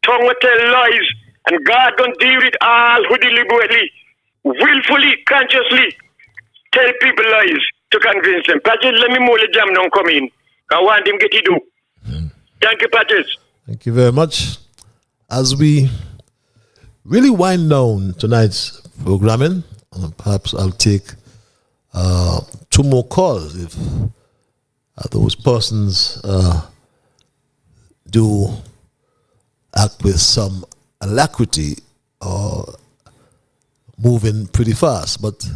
Speaker 16: Tongue will tell lies. And God gonna deal with all who deliberately, willfully, consciously tell people lies to convince them. Patches, let me more the Jam Down come in. I want him get it do. Thank you, Patches.
Speaker 2: Thank you very much. As we really wind down tonight's programming, perhaps I'll take 2 more calls if those persons do act with some alacrity or moving pretty fast. But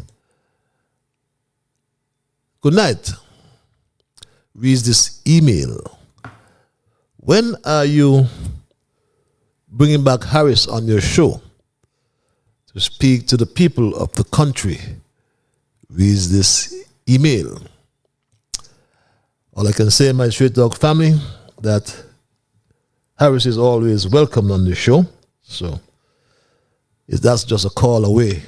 Speaker 2: Good night. Reads this email. When are you bringing back Harris on your show to speak to the people of the country? Reads this email. All I can say, my Straight Talk family, that Harris is always welcome on the show. So that's just a call away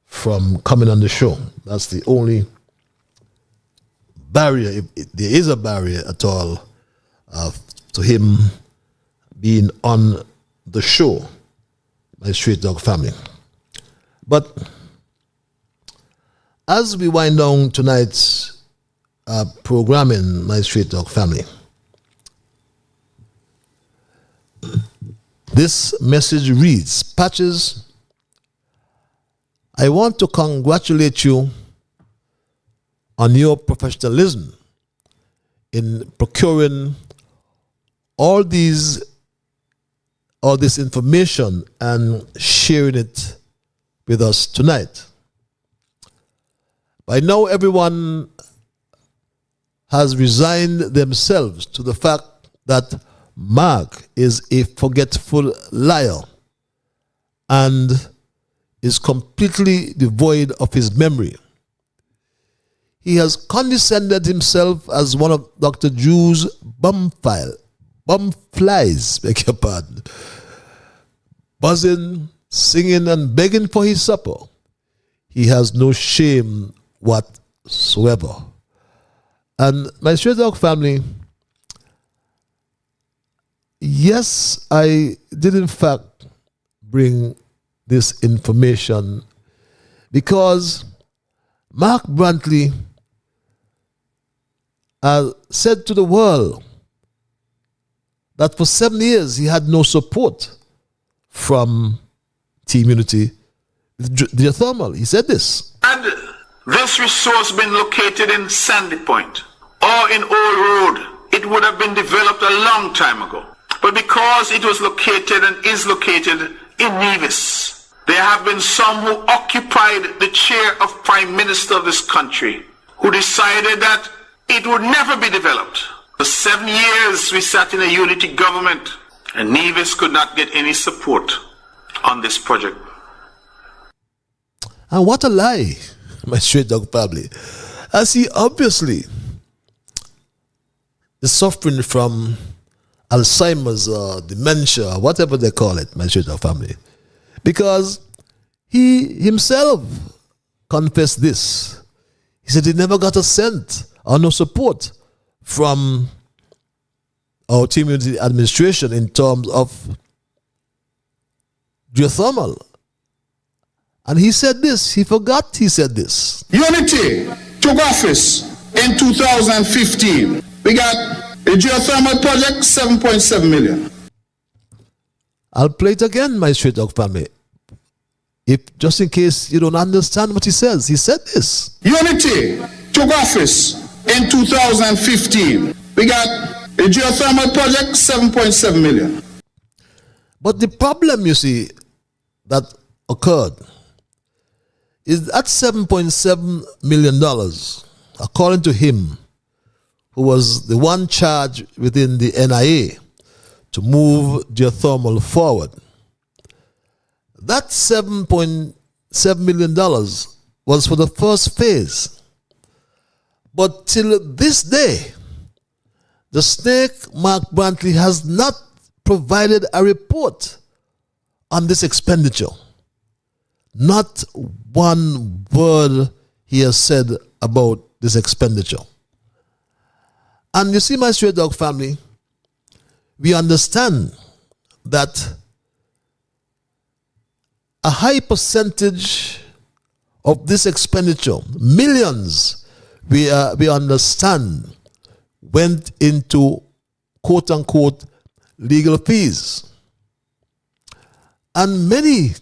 Speaker 2: from coming on the show. That's the only barrier, if there is a barrier at all, to him being on the show, my Straight Dog family. But as we wind down tonight's programming, my Straight Dog family, this message reads, Patches, I want to congratulate you on your professionalism in procuring all this information and sharing it with us tonight. By now, everyone has resigned themselves to the fact that Mark is a forgetful liar and is completely devoid of his memory. He has condescended himself as one of Dr. Drew's bumflies, beg your pardon, buzzing, singing, and begging for his supper. He has no shame whatsoever. And my Straight Dog family, yes, I did in fact bring this information because Mark Brantley said to the world that for 7 years he had no support from Team Unity Geothermal. He said this.
Speaker 11: Had this resource been located in Sandy Point or in Old Road, it would have been developed a long time ago. But because it was located and is located in Nevis, there have been some who occupied the chair of Prime Minister of this country who decided that it would never be developed. For 7 years we sat in a unity government and Nevis could not get any support on this project.
Speaker 2: And what a lie, my Straight Dog family. As he obviously is suffering from Alzheimer's or dementia, whatever they call it, my Straight Dog family. Because he himself confessed this. He said he never got a cent or no support from our Team Unity administration in terms of geothermal. And he said this, he forgot he said this.
Speaker 8: Unity took office in 2015. We got a geothermal project, 7.7 million.
Speaker 2: I'll play it again, my Straight Dog family. If just in case you don't understand what he says, he said this.
Speaker 8: Unity took office in 2015. We got a geothermal project, 7.7 million.
Speaker 2: But the problem, you see, that occurred is that $7.7 million, according to him, who was the one charged within the NIA to move geothermal forward. That $7.7 million was for the first phase. But till this day, the snake Mark Brantley has not provided a report on this expenditure. Not one word he has said about this expenditure. And you see, my Straight Dog family, we understand that a high percentage of this expenditure, millions, we understand, went into quote-unquote legal fees. And many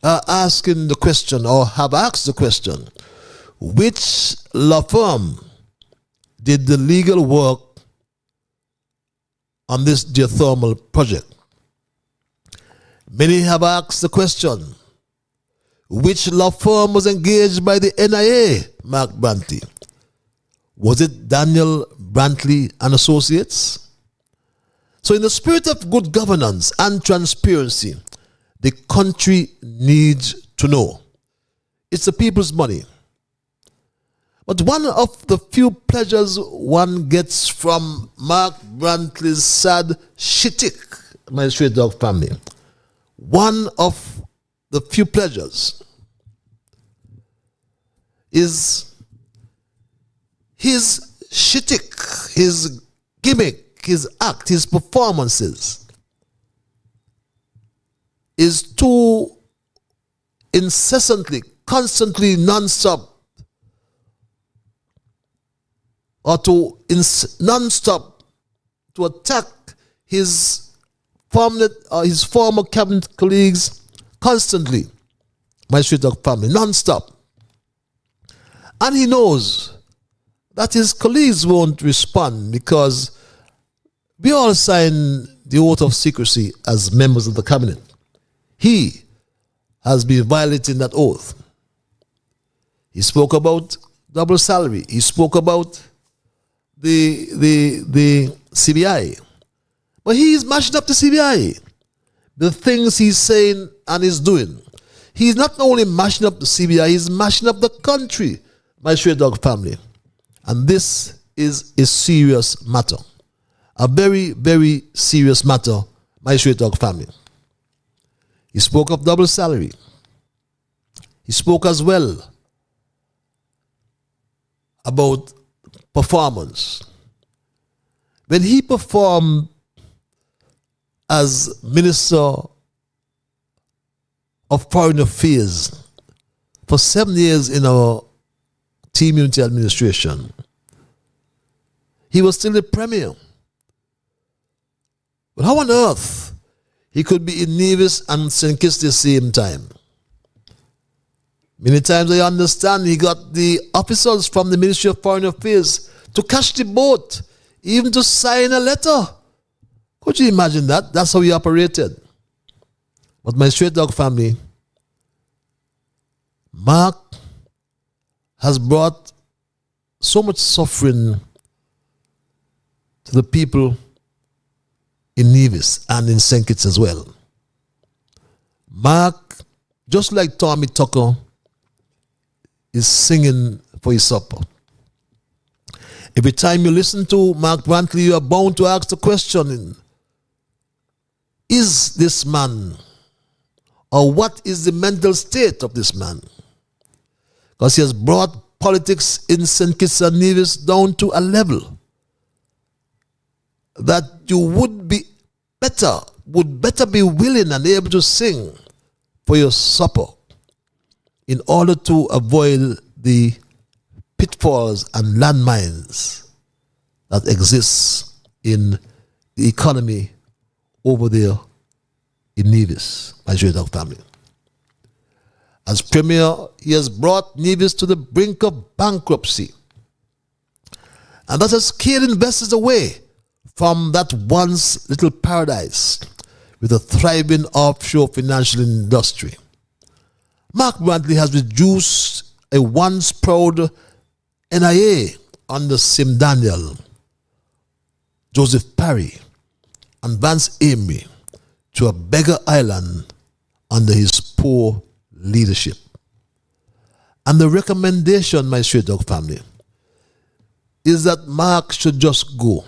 Speaker 2: are asking the question, or have asked the question, which law firm did the legal work on this geothermal project? Many have asked the question, Which law firm was engaged by the NIA, Mark Brantley? Was it Daniel Brantley and Associates? So in the spirit of good governance and transparency, the country needs to know. It's the people's money. But one of the few pleasures one gets from Mark Brantley's sad shittick, my straight dog family, one of the few pleasures is his shittick, his gimmick, his act, his performances is too incessantly, constantly, non-stop, or to non-stop to attack his former cabinet colleagues constantly, my straight dog family, non-stop. And he knows that his colleagues won't respond because we all sign the oath of secrecy as members of the cabinet. He has been violating that oath. He spoke about double salary. He spoke about the CBI. But he is mashing up the CBI. The things he's saying and is doing. He's not only mashing up the CBI, he's mashing up the country, my straight dog family. And this is a serious matter. A very, very serious matter, my straight dog family. He spoke of double salary. He spoke as well about performance. When he performed as Minister of Foreign Affairs for 7 years in our team unity administration, he was still the premier. But how on earth he could be in Nevis and St. Kitts at the same time? Many times I understand he got the officers from the Ministry of Foreign Affairs to catch the boat, even to sign a letter. Could you imagine that? That's how he operated. But my straight dog family, Mark has brought so much suffering to the people in Nevis and in St. Kitts as well. Mark, just like Tommy Tucker, is singing for his supper. Every time you listen to Mark Brantley, you are bound to ask the question, is this man, or what is the mental state of this man? Because he has brought politics in St. Kitts and Nevis down to a level that you would better be willing and able to sing for your supper in order to avoid the pitfalls and landmines that exist in the economy over there in Nevis, my straight dog family. As Premier, he has brought Nevis to the brink of bankruptcy. And that has scared investors away from that once little paradise with a thriving offshore financial industry. Mark Brantley has reduced a once proud NIA under Sim Daniel, Joseph Parry, and Vance Amory to a beggar island under his poor leadership. And the recommendation, my straight dog family, is that Mark should just go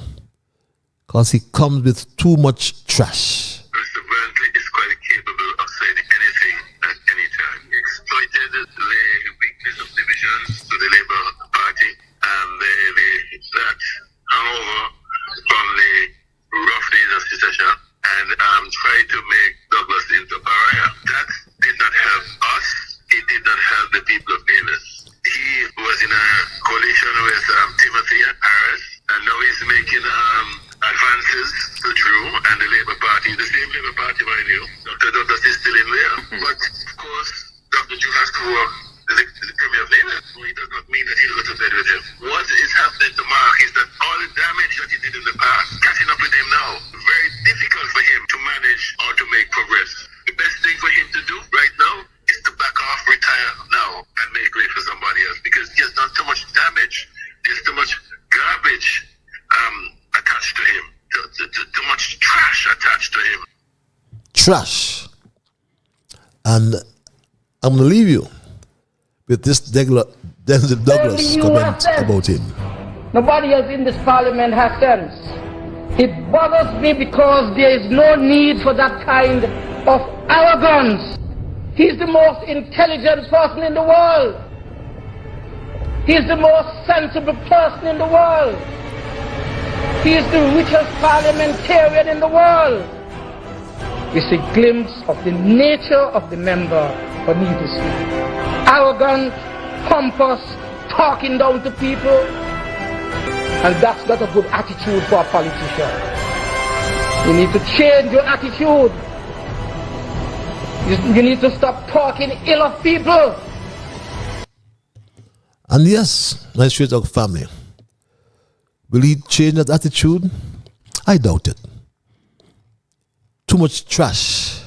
Speaker 2: because he comes with too much trash.
Speaker 12: Mr. Brantley is quite capable of saying anything at any time. He exploited the weakness of divisions to the Labour Party and that hangover from the rough days of secession and tried to make Douglas into pariah. That did not help us. It did not help the people of Nevis. He was in a coalition with Timothy Harris, and now he's making advances to Drew and the Labour Party. The
Speaker 2: trash. And I'm going to leave you with this Denzel Douglas comment about him.
Speaker 14: Nobody else in this parliament has sense. It bothers me because there is no need for that kind of arrogance. He's the most intelligent person in the world. He's the most sensible person in the world. He is the richest parliamentarian in the world. It's a glimpse of the nature of the member for Nevis. Arrogant, pompous, talking down to people. And that's not a good attitude for a politician. You need to change your attitude. You need to stop talking ill of people.
Speaker 2: And yes, my Straight Talk family, will he change that attitude? I doubt it. Too much trash,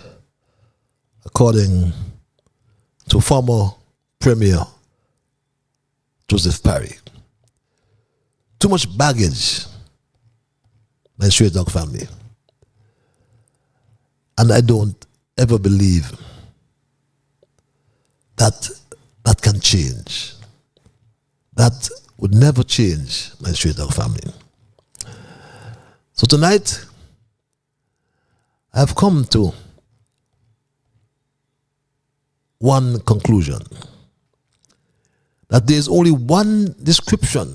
Speaker 2: according to former Premier Joseph Parry. Too much baggage, my Straight Talk family. And I don't ever believe that that can change. That would never change, my Straight Talk family. So tonight, I have come to one conclusion. That there is only one description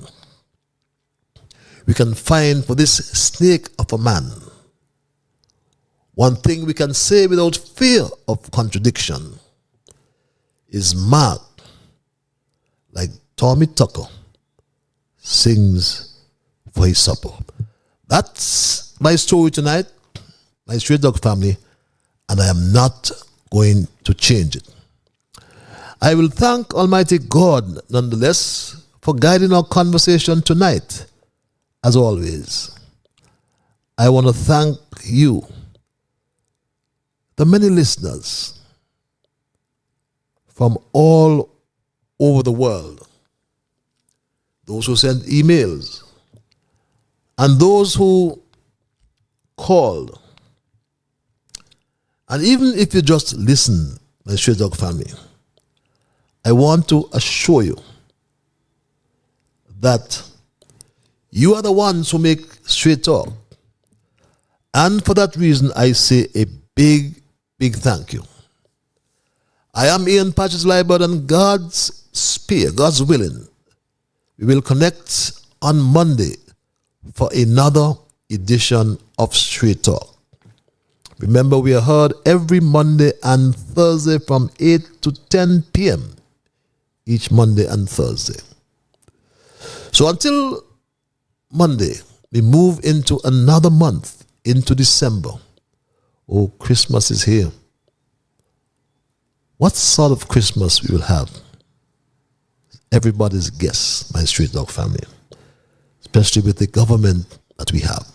Speaker 2: we can find for this snake of a man. One thing we can say without fear of contradiction is marked like Tommy Tucker sings for his supper. That's my story tonight, my Straight Dog family, and I am not going to change it. I will thank Almighty God nonetheless for guiding our conversation tonight. As always, I want to thank you, the many listeners from all over the world, those who sent emails, and those who called. And even if you just listen, my Straight Dog family, I want to assure you that you are the ones who make Straight Talk. And for that reason, I say a big, big thank you. I am Ian Patches Liebert, and God's spear, God's willing, we will connect on Monday for another edition of Straight Talk. Remember, we are heard every Monday and Thursday from 8 to 10 p.m. each Monday and Thursday. So until Monday, we move into another month, into December. Oh, Christmas is here. What sort of Christmas we will have? Everybody's guess, my Straight Dog family, especially with the government that we have.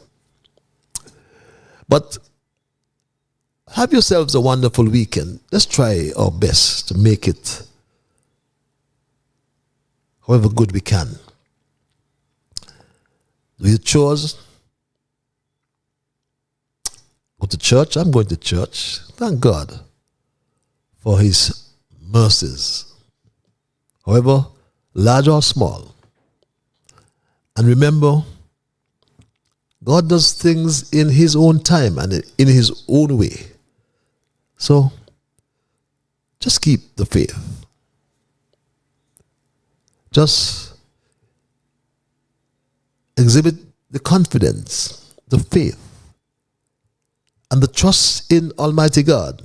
Speaker 2: But have yourselves a wonderful weekend. Let's try our best to make it however good we can. Do your chores. Go to church. I'm going to church. Thank God for his mercies, however large or small. And remember, God does things in his own time and in his own way. So just keep the faith. Just exhibit the confidence, the faith, and the trust in Almighty God.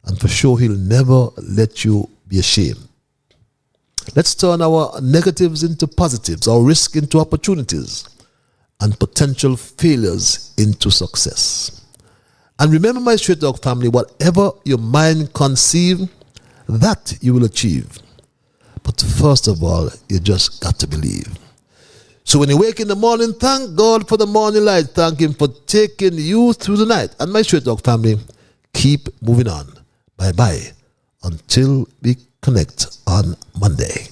Speaker 2: And for sure, he'll never let you be ashamed. Let's turn our negatives into positives, our risk into opportunities, and potential failures into success. And remember, my Straight Dog family, whatever your mind conceive, that you will achieve. But first of all, you just got to believe. So when you wake in the morning, thank God for the morning light. Thank him for taking you through the night. And my Straight Dog family, keep moving on. Bye-bye until we connect on Monday.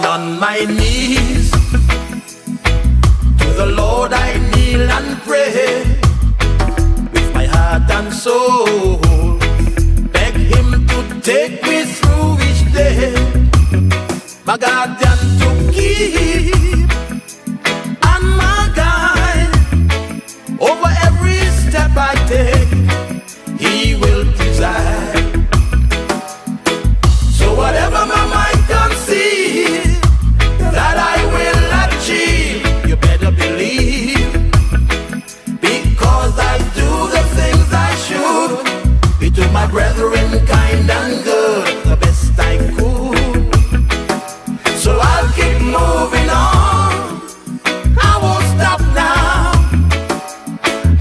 Speaker 1: Down on my knees, to the Lord I kneel and pray, with my heart and soul, beg Him to take me through each day, my guardian to keep, and my guide, over every step I take, He will preside. So whatever my mind conceive, that I will achieve, you better believe, because I do the things I should, be to my brethren kind and good, the best I could. So I'll keep moving on, I won't stop now,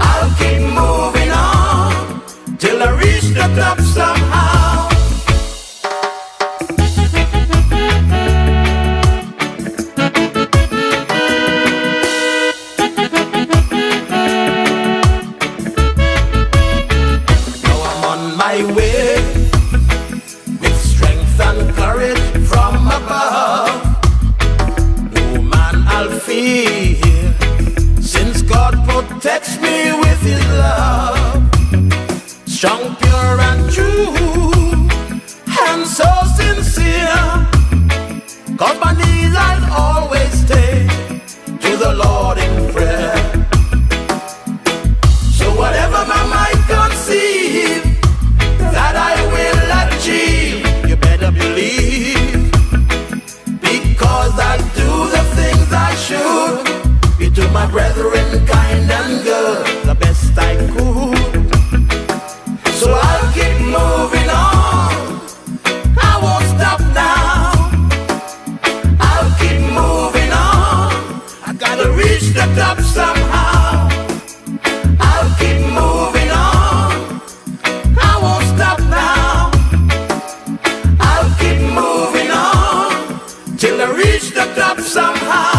Speaker 1: I'll keep moving on, till I reach the top somehow. My way, with strength and courage from above, no man I'll fear, since God protects me with His love. Strong, pure and true, and so sincere, 'cause my knees I'll always stay to the Lord in prayer. So whatever my mind conceive, that I will achieve, you better believe, because I do the things I should, be to my brethren kind and good, the best I could. So I'll keep moving on, I won't stop now, I'll keep moving on, I gotta reach the top somehow. I'll keep moving on, I won't stop now, I'll keep moving on, till I reach the top somehow.